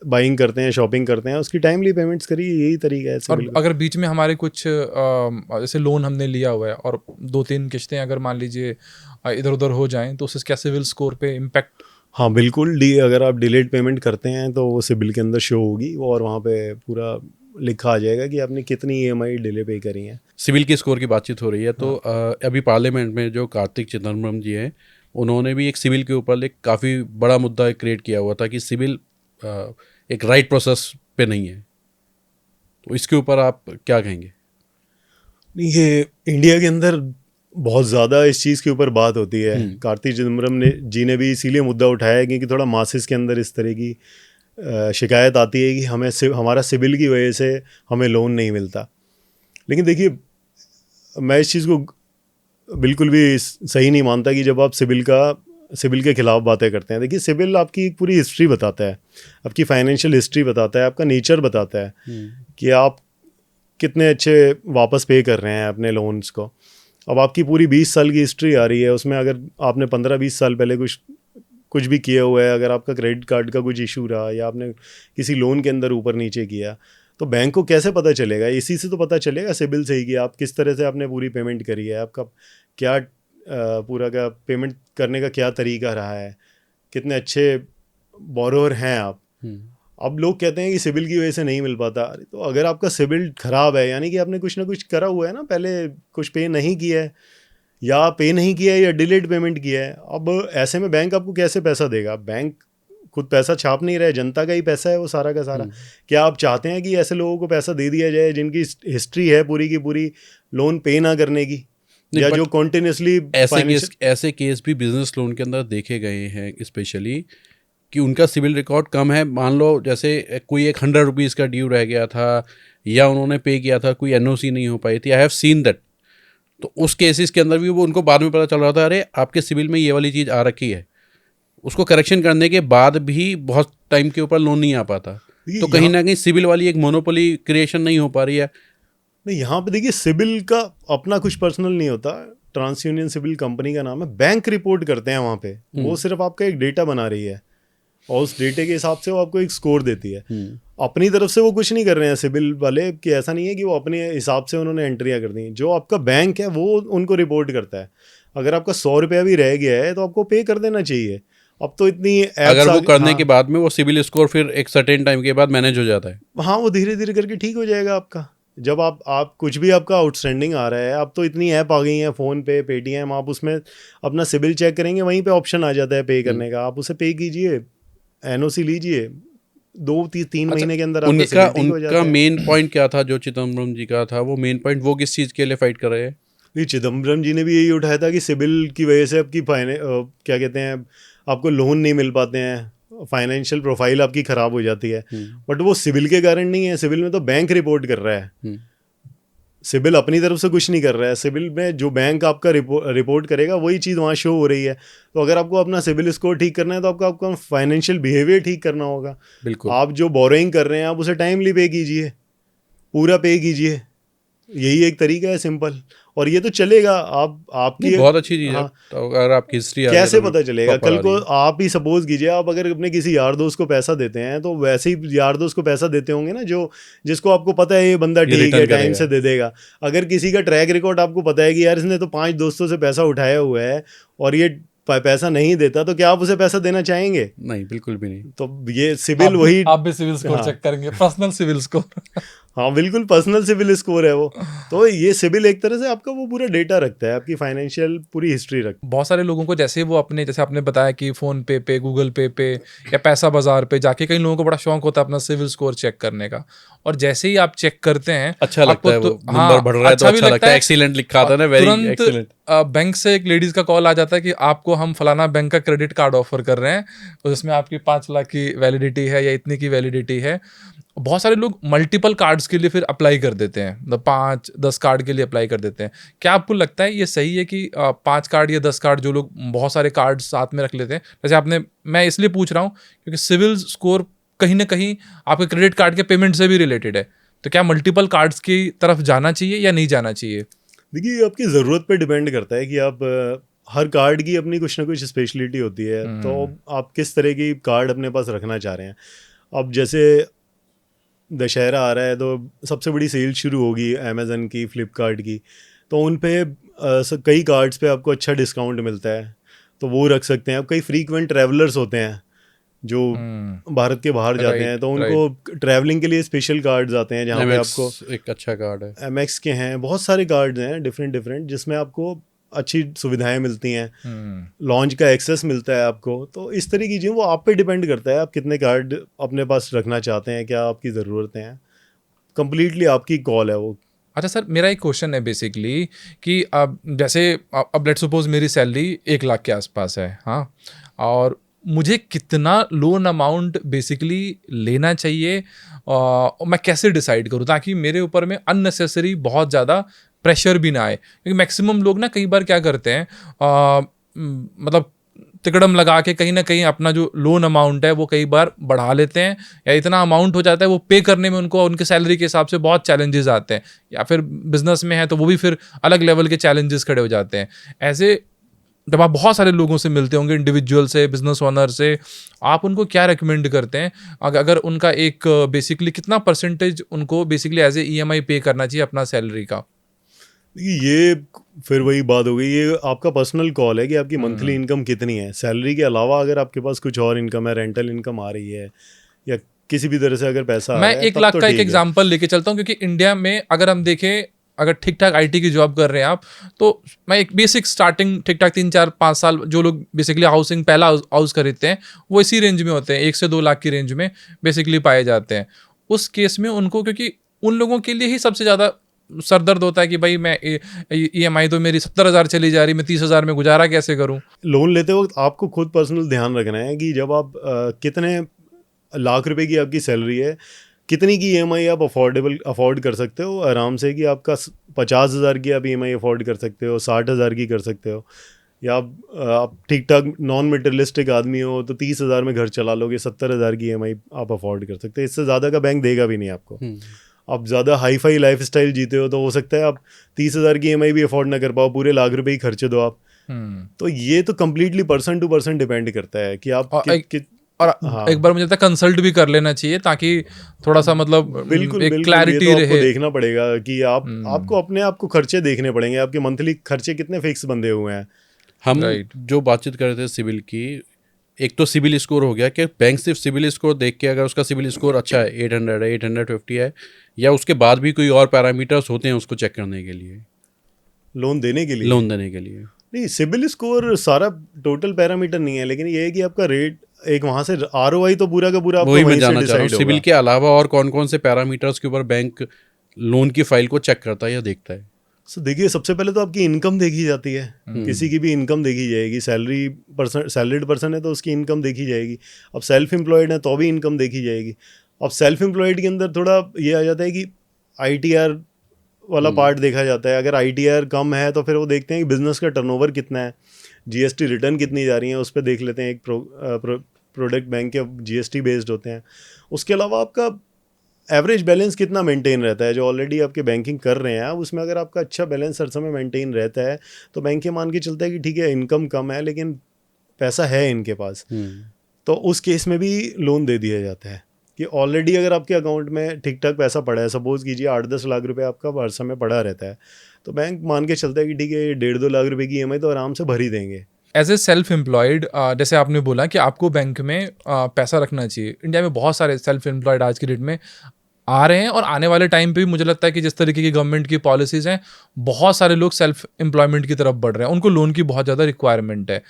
C: बाइंग करते हैं, शॉपिंग करते हैं, उसकी टाइमली पेमेंट्स करिए, यही तरीका है
A: और
C: सिबिल का।
A: अगर बीच में हमारे कुछ जैसे लोन हमने लिया हुआ है और 2-3 किस्तें अगर मान लीजिए इधर उधर हो जाएं, तो उससे क्या सिबिल स्कोर पे इम्पैक्ट?
C: हाँ बिल्कुल, अगर आप डिलेड पेमेंट करते हैं तो वो सिबिल के अंदर शो होगी और वहाँ पे पूरा लिखा आ जाएगा कि आपने कितनी EMI डिले पे करी है।
B: सिबिल के स्कोर की बातचीत हो रही है, तो अभी पार्लियामेंट में जो कार्तिक चिदम्बरम जी हैं, उन्होंने भी एक सिबिल के ऊपर एक काफ़ी बड़ा मुद्दा क्रिएट किया हुआ था कि सिबिल एक राइट प्रोसेस पे नहीं है, तो इसके ऊपर आप क्या कहेंगे?
C: ये इंडिया के अंदर बहुत ज़्यादा इस चीज़ के ऊपर बात होती है। कार्तिक चिदम्बरम जी ने भी इसीलिए मुद्दा उठाया है क्योंकि थोड़ा मासेस के अंदर इस तरह की शिकायत आती है कि हमारा सिबिल की वजह से हमें लोन नहीं मिलता। लेकिन देखिए, मैं इस चीज़ को बिल्कुल भी सही नहीं मानता कि जब आप सिबिल के खिलाफ बातें करते हैं। देखिए, सिबिल आपकी एक पूरी हिस्ट्री बताता है, आपकी फाइनेंशियल हिस्ट्री बताता है, आपका नेचर बताता है कि आप कितने अच्छे वापस पे कर रहे हैं अपने लोन्स को। अब आपकी पूरी 20 साल की हिस्ट्री आ रही है, उसमें अगर आपने 15-20 साल पहले कुछ भी किया हुआ है, अगर आपका क्रेडिट कार्ड का कुछ इशू रहा या आपने किसी लोन के अंदर ऊपर नीचे किया, तो बैंक को कैसे पता चलेगा? इसी से तो पता चलेगा, सिबिल से ही, कि आप किस तरह से आपने पूरी पेमेंट करी है, आपका क्या पूरा का पेमेंट करने का क्या तरीका रहा है, कितने अच्छे बोरोअर हैं आप। अब लोग कहते हैं कि सिबिल की वजह से नहीं मिल पाता। अरे तो अगर आपका सिबिल खराब है, यानी कि आपने कुछ ना कुछ करा हुआ है ना, पहले कुछ पे नहीं किया है, या पे नहीं किया है, या डिलेड पेमेंट किया है। अब ऐसे में बैंक आपको कैसे पैसा देगा? बैंक खुद पैसा छाप नहीं रहा है, जनता का ही पैसा है वो सारा का सारा। क्या आप चाहते हैं कि ऐसे लोगों को पैसा दे दिया जाए जिनकी हिस्ट्री है पूरी की पूरी लोन पे ना करने की, या जो कॉन्टिन्यूसली?
B: ऐसे केस भी बिजनेस लोन के अंदर देखे गए हैं, स्पेशली कि उनका सिबिल रिकॉर्ड कम है। मान लो जैसे कोई एक 100 रुपीज़ का ड्यू रह गया था, या उन्होंने पे किया था, कोई NOC नहीं हो पाई थी। I have seen that. तो उस केसेस के अंदर भी वो उनको बाद में पता चल रहा था, अरे आपके सिबिल में ये वाली चीज़ आ रखी है। उसको करेक्शन करने के बाद भी बहुत टाइम के ऊपर लोन नहीं आ पाता। तो कहीं ना कहीं सिबिल वाली एक मोनोपोली क्रिएशन नहीं हो पा रही है।
C: नहीं, यहाँ पे देखिए, सिबिल का अपना कुछ पर्सनल नहीं होता। ट्रांस यूनियन सिबिल कंपनी का नाम है, बैंक रिपोर्ट करते हैं वहाँ पे। वो सिर्फ आपका एक डेटा बना रही है और उस डेटे के हिसाब से वो आपको एक स्कोर देती है। अपनी तरफ से वो कुछ नहीं कर रहे हैं सिबिल वाले, कि ऐसा नहीं है कि वो अपने हिसाब से उन्होंने एंट्रियाँ कर दी। जो आपका बैंक है वो उनको रिपोर्ट करता है। अगर आपका 100 रुपया भी रह गया है तो आपको पे कर देना चाहिए। अब तो इतनी
B: अगर वो करने के बाद में वो सिबिल स्कोर फिर एक सर्टेन टाइम के बाद मैनेज हो जाता है।
C: हाँ, वो धीरे धीरे करके ठीक हो जाएगा आपका। जब आप कुछ भी आपका आउटस्टैंडिंग आ रहा है, अब तो इतनी ऐप आ गई हैं, फ़ोन पे, पेटीएम, आप उसमें अपना सिबिल चेक करेंगे, वहीं पे ऑप्शन आ जाता है पे करने का, आप उसे पे कीजिए, एनओसी लीजिए, 2-3
B: अच्छा,
C: महीने के अंदर आपका
B: उनका
C: stability हो जाता
B: उनका
C: है।
B: मेन पॉइंट क्या था जो चिदम्बरम जी का था, वो मेन पॉइंट वो किस चीज़ के लिए फाइट कर रहे हैं?
C: नहीं, चिदम्बरम जी ने भी यही उठाया था कि सिबिल की वजह से आपकी क्या कहते हैं, आपको लोन नहीं मिल पाते हैं, फाइनेंशियल प्रोफाइल आपकी ख़राब हो जाती है। बट वो सिबिल के कारण नहीं है, सिबिल में तो बैंक रिपोर्ट कर रहा है, सिबिल अपनी तरफ से कुछ नहीं कर रहा है। सिबिल में जो बैंक आपका रिपोर्ट करेगा वही चीज़ वहाँ शो हो रही है। तो अगर आपको अपना सिबिल स्कोर ठीक करना है तो आपका फाइनेंशियल बिहेवियर ठीक करना होगा।
B: बिल्कुल।
C: आप जो बोरोइंग कर रहे हैं आप उसे टाइमली पे कीजिए, पूरा पे कीजिए, यही एक तरीका है सिंपल। और ये तो चलेगा, आपकी
B: नहीं, बहुत अच्छी चीज़ है।
C: हाँ,
B: तो अगर आपकी हिस्ट्री आ
C: कैसे
B: गया
C: पता चलेगा?
B: प्रॉपर
C: कल
B: आ
C: को
B: रही है।
C: आप ही सपोज कीजिए, आप अगर अपने किसी यार दोस्त को पैसा देते हैं तो वैसे ही यार दोस्त को पैसा देते होंगे ना जो जिसको आपको पता है ये बंदा
B: ये
C: ठीक है,
B: रिटर्न
C: टाइम
B: करेगा।
C: से दे देगा। अगर किसी का ट्रैक रिकॉर्ड आपको पता है कि यार इसने तो 5 दोस्तों से पैसा उठाया हुआ है और ये पैसा नहीं देता, तो क्या आप उसे पैसा देना चाहेंगे?
B: नहीं, बिल्कुल भी नहीं।
C: तो ये सिबिल वही।
A: आप भी सिविल स्कोर
C: हाँ।
A: चेक करेंगे, पर्सनल सिविल स्कोर।
C: हाँ बिल्कुल, पर्सनल सिविल स्कोर है वो। तो ये सिबिल एक तरह से आपका वो पूरा डेटा रखता है, आपकी फाइनेंशियल पूरी हिस्ट्री रखता
A: बहुत सारे लोगों को जैसे वो अपने, जैसे आपने बताया कि फोन पे गूगल पे या पैसा बाजार पे जाके कई लोगों को बड़ा शौक होता है अपना सिविल स्कोर चेक करने का। और जैसे ही आप चेक करते हैं
B: अच्छा लगता है, वो
A: हाँ,
B: नंबर बढ़ रहा है तो
A: भी
B: अच्छा लगता है।
A: है।
B: एक्सीलेंट लिखा था ना, वेरी
A: तुरंत
B: एक्सीलेंट।
A: बैंक से एक लेडीज का कॉल आ जाता है कि आपको हम फलाना बैंक का क्रेडिट कार्ड ऑफर कर रहे हैं, उसमें आपकी 5 लाख की वैलिडिटी है या इतनी की वैलिडिटी है। बहुत सारे लोग मल्टीपल कार्ड्स के लिए फिर अप्लाई कर देते हैं, 5-10 कार्ड के लिए अप्लाई कर देते हैं। क्या आपको लगता है ये सही है कि 5 कार्ड या 10 कार्ड, जो लोग बहुत सारे कार्ड साथ में रख लेते हैं, जैसे आपने, मैं इसलिए पूछ रहा हूँ क्योंकि सिविल स्कोर कहीं ना कहीं आपके क्रेडिट कार्ड के पेमेंट से भी रिलेटेड है। तो क्या मल्टीपल कार्ड्स की तरफ जाना चाहिए या नहीं जाना चाहिए?
C: देखिए, ये आपकी ज़रूरत पे डिपेंड करता है कि आप हर कार्ड की अपनी कुछ ना कुछ स्पेशलिटी होती है। तो आप किस तरह की कार्ड अपने पास रखना चाह रहे हैं। अब जैसे दशहरा आ रहा है तो सबसे बड़ी सेल शुरू होगी अमेज़न की, फ्लिपकार्ट की, तो उन पे कई कार्ड्स पे आपको अच्छा डिस्काउंट मिलता है, तो वो रख सकते हैं आप। कई फ्रीक्वेंट ट्रैवलर्स होते हैं जो भारत के बाहर जाते हैं, तो उनको ट्रैवलिंग के लिए स्पेशल कार्ड्स आते हैं जहाँ पे आपको,
B: एक अच्छा कार्ड है।
C: एमएक्स के हैं, बहुत सारे कार्ड्स हैं डिफरेंट जिसमें आपको अच्छी सुविधाएं मिलती हैं, लॉन्च का एक्सेस मिलता है आपको। तो इस तरह की चीज़ें, वो आप पे डिपेंड करता है आप कितने कार्ड अपने पास रखना चाहते हैं, क्या आपकी ज़रूरतें हैं, कंप्लीटली आपकी कॉल है वो।
A: अच्छा सर, मेरा एक क्वेश्चन है बेसिकली कि अब जैसे अब लेट्स सपोज मेरी सैलरी 1 लाख के आसपास है, हाँ, और मुझे कितना लोन अमाउंट बेसिकली लेना चाहिए, और मैं कैसे डिसाइड करूँ ताकि मेरे ऊपर में अननेसेसरी बहुत ज़्यादा प्रेशर भी ना आए? क्योंकि मैक्सिमम लोग ना कई बार क्या करते हैं, मतलब तिकड़म लगा के कहीं ना कहीं अपना जो लोन अमाउंट है वो कई बार बढ़ा लेते हैं, या इतना अमाउंट हो जाता है वो पे करने में उनको उनके सैलरी के हिसाब से बहुत चैलेंजेस आते हैं, या फिर बिजनेस में है तो वो भी फिर अलग लेवल के चैलेंजेस खड़े हो जाते हैं। ऐसे जब आप बहुत सारे लोगों से मिलते होंगे, इंडिविजुअल से, बिजनेस ओनर से, आप उनको क्या रेकमेंड करते हैं अगर उनका एक बेसिकली कितना परसेंटेज उनको बेसिकली एज ए EMI पे करना चाहिए अपना सैलरी का?
C: ये फिर वही बात हो गई, ये आपका पर्सनल कॉल है कि आपकी मंथली इनकम कितनी है। सैलरी के अलावा अगर आपके पास कुछ और इनकम है, रेंटल इनकम आ रही है या किसी भी तरह से अगर पैसा आ
A: मैं
C: रहा है,
A: 1
C: तब
A: लाख
C: तो
A: का एक
C: ठीक है।
A: एग्जांपल लेके चलता हूँ, क्योंकि इंडिया में अगर हम देखें, अगर ठीक ठाक IT की जॉब कर रहे हैं आप, तो मैं एक बेसिक स्टार्टिंग ठीक ठाक 3-4-5 साल जो लोग बेसिकली हाउसिंग पहला हाउस खरीदते हैं वो इसी रेंज में होते हैं, 1 से 2 लाख की रेंज में बेसिकली पाए जाते हैं। उस केस में उनको, क्योंकि उन लोगों के लिए ही सबसे ज़्यादा सरदर्द होता है कि भाई मैं EMI तो मेरी 70,000 चली जा रही, मैं 30,000 में गुजारा कैसे करूं?
C: लोन लेते वक्त आपको खुद पर्सनल ध्यान रखना है कि जब आप कितने लाख रुपए की आपकी सैलरी है, कितनी की EMI आप अफोर्ड कर सकते हो आराम से, कि आपका 50,000 की आप EMI अफोर्ड कर सकते हो, 60,000 की कर सकते हो, या आप ठीक ठाक नॉन मटेरियलिस्टिक आदमी हो तो 30,000 में घर चला लोगे, 70,000 की EMI आप अफोर्ड कर सकते हो। इससे ज़्यादा का बैंक देगा भी नहीं आपको। आप ज़्यादा हाई फाई लाइफ स्टाइल जीते हो तो हो सकता है आप 30,000 की EMI भी अफोर्ड ना कर पाओ, पूरे लाख रुपए ही खर्चे दो आप। तो ये तो completely person to person depend करता है कि आप
A: और एक बार मुझे लगता है कंसल्ट भी कर लेना चाहिए ताकि थोड़ा सा मतलब
C: बिल्कुल
A: एक
C: बिल्कुल,
A: क्लैरिटी
C: ये तो
A: रहे।
C: आपको देखना पड़ेगा कि आपको अपने आप को खर्चे देखने पड़ेंगे, आपके मंथली खर्चे कितने फिक्स बंधे हुए हैं।
B: हम जो बातचीत कर रहे थे सिविल की, एक तो सिविल स्कोर हो गया कि बैंक सिर्फ सिविल स्कोर देख के, अगर उसका सिविल स्कोर अच्छा है, 800 है, 850 है, या उसके बाद भी कोई और पैरामीटर्स होते हैं उसको चेक करने के लिए,
C: लोन देने के लिए
B: लिए?
C: नहीं, सिबिल स्कोर सारा टोटल पैरामीटर नहीं है, लेकिन ये है कि आपका एक वहाँ से ROI तो पूरा का पूरा आपको
B: वही मैं
C: वहीं से
B: जानना चाह रहा हूँ,
C: डिसाइड
B: सिविल
C: होगा।
B: के अलावा और कौन कौन से पैरामीटर्स के ऊपर बैंक लोन की फाइल को चेक करता है या देखता है?
C: सो देखिए, सबसे पहले तो आपकी इनकम देखी जाती है, किसी की भी इनकम देखी जाएगी। सैलरीड पर्सन है तो उसकी इनकम देखी जाएगी। अब सेल्फ एम्प्लॉयड है तो भी इनकम देखी जाएगी। अब सेल्फ एम्प्लॉयड के अंदर थोड़ा ये आ जाता है कि ITR वाला पार्ट देखा जाता है। अगर ITR कम है तो फिर वो देखते हैं कि बिजनेस का टर्नओवर कितना है, GST रिटर्न कितनी जा रही है, उस पर देख लेते हैं। एक प्रोडक्ट बैंक के GST बेस्ड होते हैं। उसके अलावा आपका एवरेज बैलेंस कितना मेंटेन रहता है, जो ऑलरेडी आपके बैंकिंग कर रहे हैं, उसमें अगर आपका अच्छा बैलेंस हर समय मेंटेन रहता है तो बैंक ये मान के चलता है कि ठीक है, इनकम कम है लेकिन पैसा है इनके पास, तो उस केस में भी लोन दे दिया जाता है। कि ऑलरेडी अगर आपके अकाउंट में ठीक ठाक पैसा पड़ा है, सपोज कीजिए 8-10 लाख रुपए आपका हर समय पड़ा रहता है, तो बैंक मान के चलता है कि ठीक है, 1.5-2 लाख रुपए की EMI तो आराम से भर ही देंगे।
A: एज ए सेल्फ एम्प्लॉयड, जैसे आपने बोला कि आपको बैंक में पैसा रखना चाहिए। इंडिया में बहुत सारे सेल्फ एम्प्लॉयड आज की डेट में आ रहे हैं, और आने वाले टाइम पे भी मुझे लगता है कि जिस तरीके की गवर्नमेंट की पॉलिसीज़ हैं, बहुत सारे लोग सेल्फ एम्प्लॉयमेंट की तरफ बढ़ रहे हैं। उनको लोन की बहुत ज़्यादा रिक्वायरमेंट है।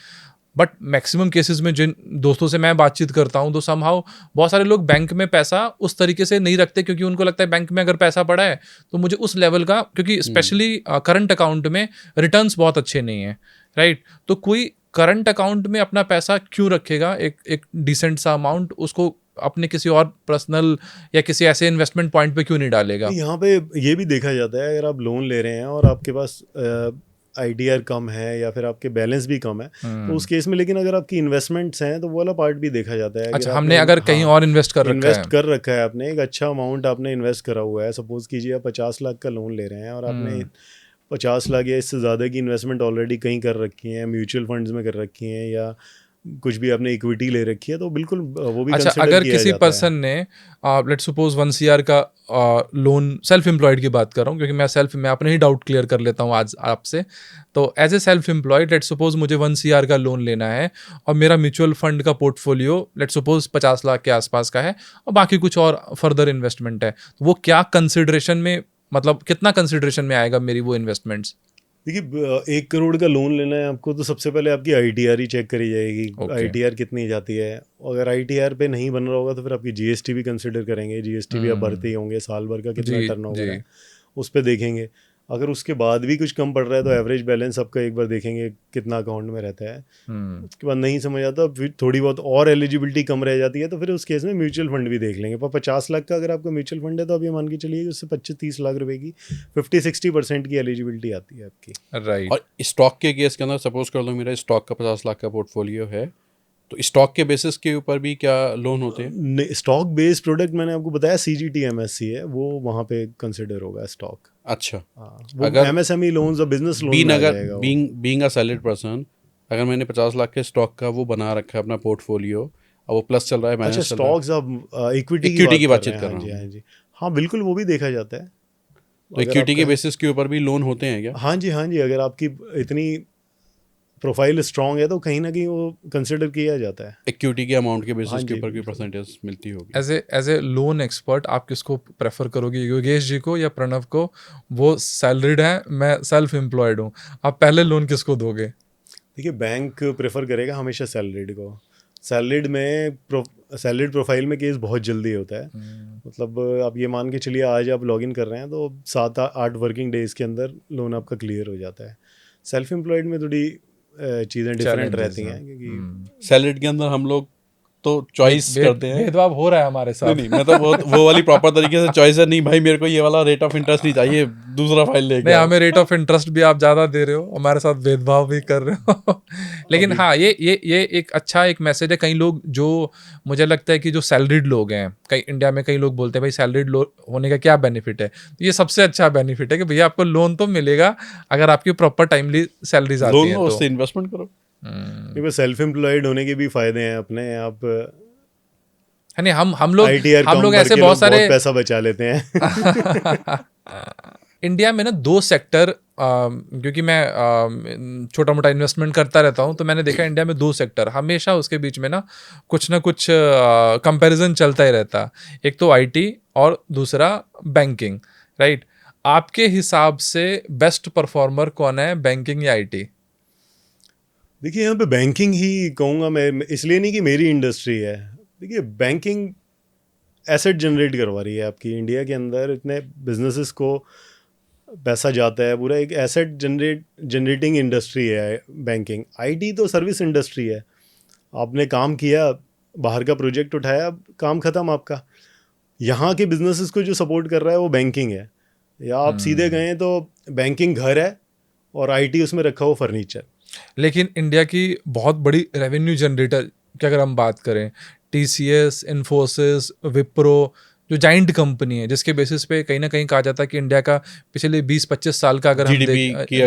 A: बट मैक्सिमम केसेस में जिन दोस्तों से मैं बातचीत करता हूँ, तो समहाउ बहुत सारे लोग बैंक में पैसा उस तरीके से नहीं रखते, क्योंकि उनको लगता है बैंक में अगर पैसा पड़ा है तो मुझे उस लेवल का, क्योंकि स्पेशली करंट अकाउंट में रिटर्न्स बहुत अच्छे नहीं हैं, राइट? तो कोई करंट अकाउंट में अपना पैसा क्यों रखेगा, एक डिसेंट सा अमाउंट, उसको अपने किसी और पर्सनल या किसी ऐसे इन्वेस्टमेंट पॉइंट पे क्यों नहीं डालेगा?
C: यहाँ पे ये भी देखा जाता है, अगर आप लोन ले रहे हैं और आपके पास ITR कम है या फिर आपके बैलेंस भी कम है, तो उस केस में लेकिन अगर आपकी इन्वेस्टमेंट हैं तो वो वाला पार्ट भी देखा जाता है।
A: अच्छा, हमने अगर कहीं और इन्वेस्ट कर
C: रखा है आपने, एक अच्छा अमाउंट आपने इन्वेस्ट करा हुआ है, सपोज कीजिए आप 50 लाख का लोन ले रहे हैं और आपने 50 लाख या इससे ज़्यादा की इन्वेस्टमेंट ऑलरेडी कहीं कर रखी है, म्यूचुअल फंड्स में कर रखी हैं, या कुछ भी आपने इक्विटी ले रखी है, तो बिल्कुल वो भी
A: अच्छा, अगर किसी पर्सन ने लेट्स सपोज 1 CR का लोन, सेल्फ एम्प्लॉयड की बात कर रहा हूँ क्योंकि मैं अपने ही डाउट क्लियर कर लेता हूँ आज आपसे। तो as a self employed, let's suppose मुझे 1 CR का लोन लेना है और मेरा म्यूचुअल फंड का पोर्टफोलियो लेट्स सपोज 50 लाख के आसपास का है और बाकी कुछ और फर्दर इन्वेस्टमेंट है, तो वो क्या कंसिडरेशन में, मतलब कितना कंसिडरेशन में आएगा मेरी वो इन्वेस्टमेंट्स?
C: देखिए, 1 करोड़ का लोन लेना है आपको, तो सबसे पहले आपकी ITR ही चेक करी जाएगी। ITR कितनी जाती है, अगर ITR पे नहीं बन रहा होगा तो फिर आपकी GST भी कंसिडर करेंगे। GST भी आप भरते ही होंगे, साल भर का कितना टर्नओवर है उस पर देखेंगे। अगर उसके बाद भी कुछ कम पड़ रहा है तो एवरेज बैलेंस आपका एक बार देखेंगे कितना अकाउंट में रहता है। उसके बाद नहीं समझ आता, फिर थोड़ी बहुत और एलिजिबिलिटी कम रह जाती है, तो फिर उस केस में म्यूचुअल फंड भी देख लेंगे। पर 50 लाख का अगर आपका म्यूचुअल फंड है तो आप ये मान के चलिए कि उससे 25-30 लाख रुपए की 50-60% की एलिजिबिलिटी आती है आपकी,
A: राइट।
B: और स्टॉक के केस के अंदर सपोज कर लो मेरा स्टॉक का 50 लाख का पोर्टफोलियो है, तो स्टॉक के बेसिस के ऊपर भी क्या लोन होते हैं?
C: स्टॉक बेस्ड प्रोडक्ट मैंने आपको बताया CGT MSC है, वो वहाँ पे कंसिडर होगा स्टॉक।
B: अच्छा,
C: वो
B: अगर
C: MSME लोन्स और business loan
B: being a salaried person, अगर मैंने 50 लाख के स्टॉक का वो बना रखा है अपना पोर्टफोलियो और वो प्लस चल रहा है,
C: अच्छा स्टॉक्स आप इक्विटी
B: की बातचीत कर रहा हूँ।
C: हाँ जी, हाँ बिल्कुल, वो भी देखा जाता है।
B: तो इक्विटी के बेसिस के ऊपर भी लोन होते हैं क्या?
C: हाँ जी, अगर आपकी इतनी प्रोफाइल स्ट्रांग है तो कहीं ना कहीं वो कंसिडर किया जाता है।
B: इक्विटी के अमाउंट के बेसिस के ऊपर कोई परसेंटेज मिलती होगी।
A: एज ए लोन एक्सपर्ट आप किसको प्रेफर करोगे, योगेश जी को या प्रणव को? वो सैलरीड हैं, मैं सेल्फ एम्प्लॉयड हूँ, आप पहले लोन किसको दोगे?
C: देखिए, बैंक प्रेफर करेगा हमेशा सैलरीड को। सैलरीड में सैलरीड प्रोफाइल में केस बहुत जल्दी होता है। मतलब आप ये मान के चलिए आज आप लॉगिन कर रहे हैं तो 7-8 वर्किंग डेज के अंदर लोन आपका क्लियर हो जाता है। सेल्फ एम्प्लॉयड में थोड़ी चीज़ें डिफरेंट रहती हैं, क्योंकि
B: सैलरीड के अंदर हम लोग तो चॉइस करते हैं।
A: भेदभाव हो रहा है हमारे साथ।
B: नहीं, मैं तो वो वाली प्रॉपर तरीके से चॉइस है, नहीं भाई मेरे को ये वाला रेट ऑफ इंटरेस्ट नहीं चाहिए, दूसरा फाइल लेके।
A: नहीं, हमें रेट ऑफ इंटरेस्ट भी आप ज़्यादा दे रहे हो, हमारे साथ भेदभाव भी कर रहे हो। लेकिन हाँ, ये एक अच्छा एक मैसेज है। कई लोग, जो मुझे लगता है कि जो सैलरीड लोग हैं, कई इंडिया में कई लोग बोलते हैं भाई सैलरीड होने का क्या बेनिफिट है, तो ये सबसे अच्छा बेनिफिट है कि भैया आपको लोन तो मिलेगा अगर आपकी प्रॉपर टाइमली सैलरीज आती है, तो
B: उससे इन्वेस्टमेंट करो।
C: सेल्फ एम्प्लॉयड होने के भी फायदे हैं अपने। आप
A: हम लोग ऐसे बहुत सारे
C: पैसा बचा लेते हैं।
A: इंडिया में ना 2 सेक्टर, क्योंकि मैं छोटा मोटा इन्वेस्टमेंट करता रहता हूँ, तो मैंने देखा इंडिया में 2 सेक्टर हमेशा उसके बीच में ना कुछ कंपैरिजन चलता ही रहता। एक तो IT और दूसरा बैंकिंग, राइट? आपके हिसाब से बेस्ट परफॉर्मर कौन है, बैंकिंग या IT?
C: देखिए यहाँ पे बैंकिंग ही कहूँगा मैं, इसलिए नहीं कि मेरी इंडस्ट्री है। देखिए बैंकिंग एसेट जनरेट करवा रही है आपकी, इंडिया के अंदर इतने बिजनेसेस को पैसा जाता है, पूरा एक एसेट जनरेटिंग इंडस्ट्री है बैंकिंग। आईटी तो सर्विस इंडस्ट्री है, आपने काम किया, बाहर का प्रोजेक्ट उठाया, काम ख़त्म आपका। यहाँ के बिजनेसेस को जो सपोर्ट कर रहा है वो बैंकिंग है, या आप सीधे गए तो बैंकिंग घर है और आईटी उसमें रखा हुआ फर्नीचर।
A: लेकिन इंडिया की बहुत बड़ी रेवेन्यू जनरेटर की अगर हम बात करें, टीसीएस, इन्फोसिस, विप्रो, जो जाइंट कंपनी है, जिसके बेसिस पे कहीं ना कहीं कहा जाता है कि इंडिया का पिछले 20-25 साल का अगर हम
B: जीडीपी की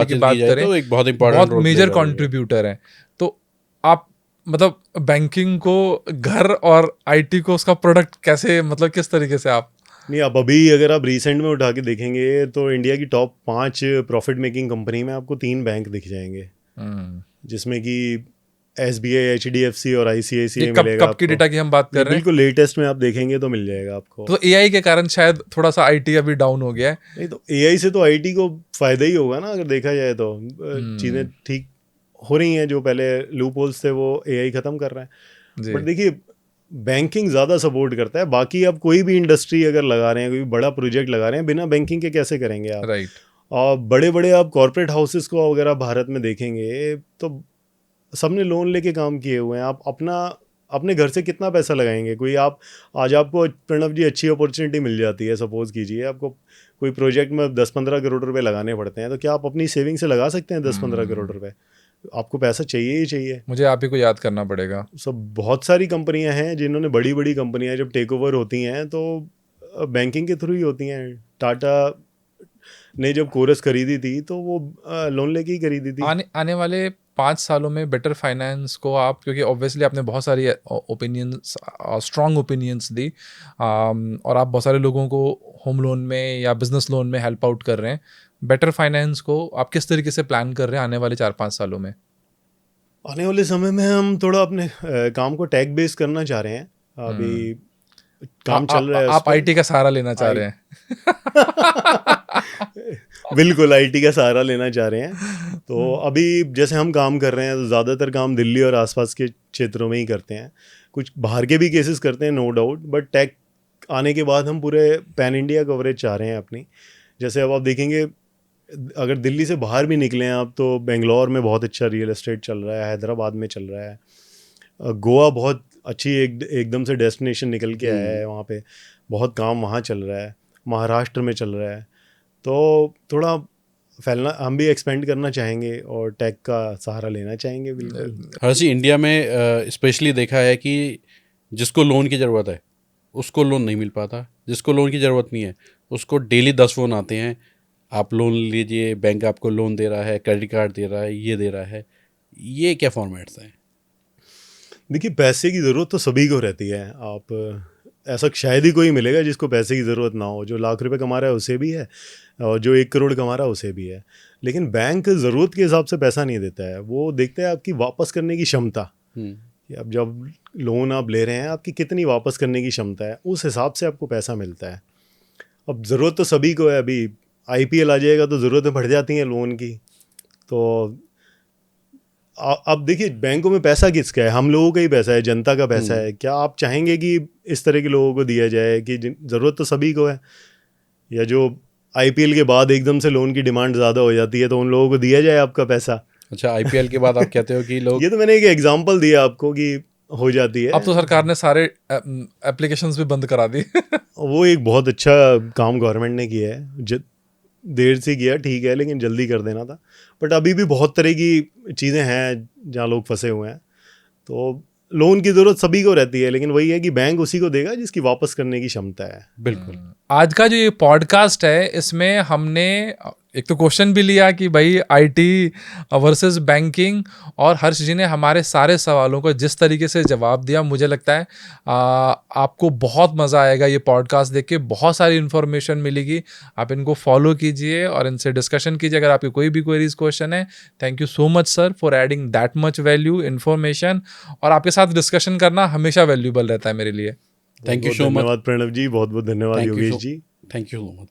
A: की बात करें
B: तो एक बहुत इंपॉर्टेंट
A: बहुत मेजर कंट्रीब्यूटर है। तो आप मतलब बैंकिंग को घर और आईटी को उसका प्रोडक्ट कैसे, मतलब किस तरीके से आप?
C: नहीं, आप अभी अगर आप रिसेंट में उठा के देखेंगे तो इंडिया की टॉप 5 प्रॉफिट मेकिंग कंपनी में आपको 3 बैंक दिख जाएंगे, जिसमें कि SBI, HDFC और ICICI मिलेगा।
A: कब की डेटा की हम बात कर रहे हैं?
C: बिल्कुल लेटेस्ट में आप देखेंगे तो मिल जाएगा आपको।
A: तो एआई के कारण शायद थोड़ा सा आईटी अभी डाउन हो गया है।
C: नहीं तो AI से तो IT को फायदा ही होगा ना, अगर देखा जाए तो चीज़ें ठीक हो रही हैं, जो पहले लूप होल्स थे वो AI ख़त्म कर रहा है। बट देखिए बैंकिंग ज़्यादा सपोर्ट करता है। बाकी आप कोई भी इंडस्ट्री अगर लगा रहे हैं, कोई बड़ा प्रोजेक्ट लगा रहे हैं, बिना बैंकिंग के कैसे करेंगे आप?
A: राइट।
C: और बड़े बड़े आप कॉर्पोरेट हाउसेस को अगर आप भारत में देखेंगे तो सबने लोन लेके काम किए हुए हैं। आप अपने घर से कितना पैसा लगाएंगे? कोई आप आज आपको प्रणव जी अच्छी अपॉर्चुनिटी मिल जाती है, सपोज कीजिए आपको कोई प्रोजेक्ट में 10-15 करोड़ रुपए लगाने पड़ते हैं, तो क्या आप अपनी सेविंग से लगा सकते हैं 10-15 करोड़ रुपए? आपको पैसा चाहिए ही चाहिए।
A: मुझे आप ही को याद करना पड़ेगा।
C: सब बहुत सारी कंपनियां हैं जिन्होंने, बड़ी बड़ी कंपनियां जब टेक ओवर होती हैं तो बैंकिंग के थ्रू ही होती हैं। टाटा ने जब कोरस खरीदी थी तो वो लोन लेके ही खरीदी थी।
A: आने वाले 5 सालों में बेटर फाइनेंस को आप, क्योंकि ऑब्वियसली आपने बहुत सारी ओपिनियंस, स्ट्रॉन्ग ओपिनियंस दी, और आप बहुत सारे लोगों को होम लोन में या बिजनेस लोन में हेल्प आउट कर रहे हैं। बेटर फाइनेंस को आप किस तरीके से प्लान कर रहे हैं आने वाले 4-5 सालों में?
C: आने वाले समय में हम थोड़ा अपने काम को टैग बेस करना चाह रहे हैं। अभी काम चल रहा है।
A: आप आईटी का सहारा लेना चाह रहे हैं?
C: बिल्कुल आईटी का सहारा लेना चाह रहे हैं। तो अभी जैसे हम काम कर रहे हैं तो ज़्यादातर काम दिल्ली और आसपास के क्षेत्रों में ही करते हैं। कुछ बाहर के भी केसेस करते हैं, नो डाउट, बट टेक आने के बाद हम पूरे पैन इंडिया कवरेज चाह रहे हैं अपनी। जैसे अब आप देखेंगे, अगर दिल्ली से बाहर भी निकले हैं आप तो बेंगलोर में बहुत अच्छा रियल एस्टेट चल रहा है, हैदराबाद में चल रहा है, गोवा बहुत अच्छी एकदम से डेस्टिनेशन निकल के आया है, वहाँ पे बहुत काम वहाँ चल रहा है, महाराष्ट्र में चल रहा है। तो थोड़ा फैलना, हम भी एक्सपेंड करना चाहेंगे और टेक का सहारा लेना चाहेंगे। बिल्कुल।
B: हर्षी, इंडिया में स्पेशली देखा है कि जिसको लोन की ज़रूरत है उसको लोन नहीं मिल पाता, जिसको लोन की ज़रूरत नहीं है उसको डेली 10 फ़ोन आते हैं, आप लोन लीजिए, बैंक आपको लोन दे रहा है, क्रेडिट कार्ड दे रहा है, ये दे रहा है। ये क्या फॉर्मेट्स हैं? देखिए
C: पैसे की ज़रूरत तो सभी को रहती है। आप ऐसा शायद ही कोई मिलेगा जिसको पैसे की ज़रूरत ना हो। जो लाख रुपए कमा रहा है उसे भी है, और जो 1 करोड़ कमा रहा है उसे भी है। लेकिन बैंक ज़रूरत के हिसाब से पैसा नहीं देता है, वो देखता है आपकी वापस करने की क्षमता। कि अब जब लोन आप ले रहे हैं, आपकी कितनी वापस करने की क्षमता है, उस हिसाब से आपको पैसा मिलता है। अब ज़रूरत तो सभी को है। अभी IPL आ जाएगा तो ज़रूरतें बढ़ जाती हैं लोन की। तो अब देखिए बैंकों में पैसा किसका है? हम लोगों का ही पैसा है, जनता का पैसा है। क्या आप चाहेंगे कि इस तरह के लोगों को दिया जाए कि ज़रूरत तो सभी को है? या जो IPL के बाद एकदम से लोन की डिमांड ज़्यादा हो जाती है तो उन लोगों को दिया जाए आपका पैसा?
B: अच्छा, IPL के बाद आप कहते हो कि लोग
C: ये तो मैंने एक एग्जांपल दिया आपको कि हो जाती है।
A: अब तो सरकार ने सारे एप्लीकेशंस भी बंद करा दी।
C: वो एक बहुत अच्छा काम गवर्नमेंट ने किया है। देर से किया, ठीक है, लेकिन जल्दी कर देना था। बट अभी भी बहुत तरह की चीज़ें हैं जहाँ लोग फंसे हुए हैं। तो लोन की ज़रूरत सभी को रहती है, लेकिन वही है कि बैंक उसी को देगा जिसकी वापस करने की क्षमता है।
B: बिल्कुल।
A: आज का जो ये पॉडकास्ट है, इसमें हमने एक तो क्वेश्चन भी लिया कि भाई आईटी वर्सेस बैंकिंग, और हर्ष जी ने हमारे सारे सवालों को जिस तरीके से जवाब दिया, मुझे लगता है आपको बहुत मज़ा आएगा ये पॉडकास्ट देख के। बहुत सारी इन्फॉर्मेशन मिलेगी, आप इनको फॉलो कीजिए और इनसे डिस्कशन कीजिए अगर आपकी कोई भी क्वेरीज क्वेश्चन है। Thank you so much sir for adding that much value information, और आपके साथ डिस्कशन करना हमेशा वैल्यूबल रहता है मेरे लिए।
B: Thank you so much.
C: धन्यवाद प्रणव जी, बहुत बहुत धन्यवाद Yogesh ji.
B: Thank you so much.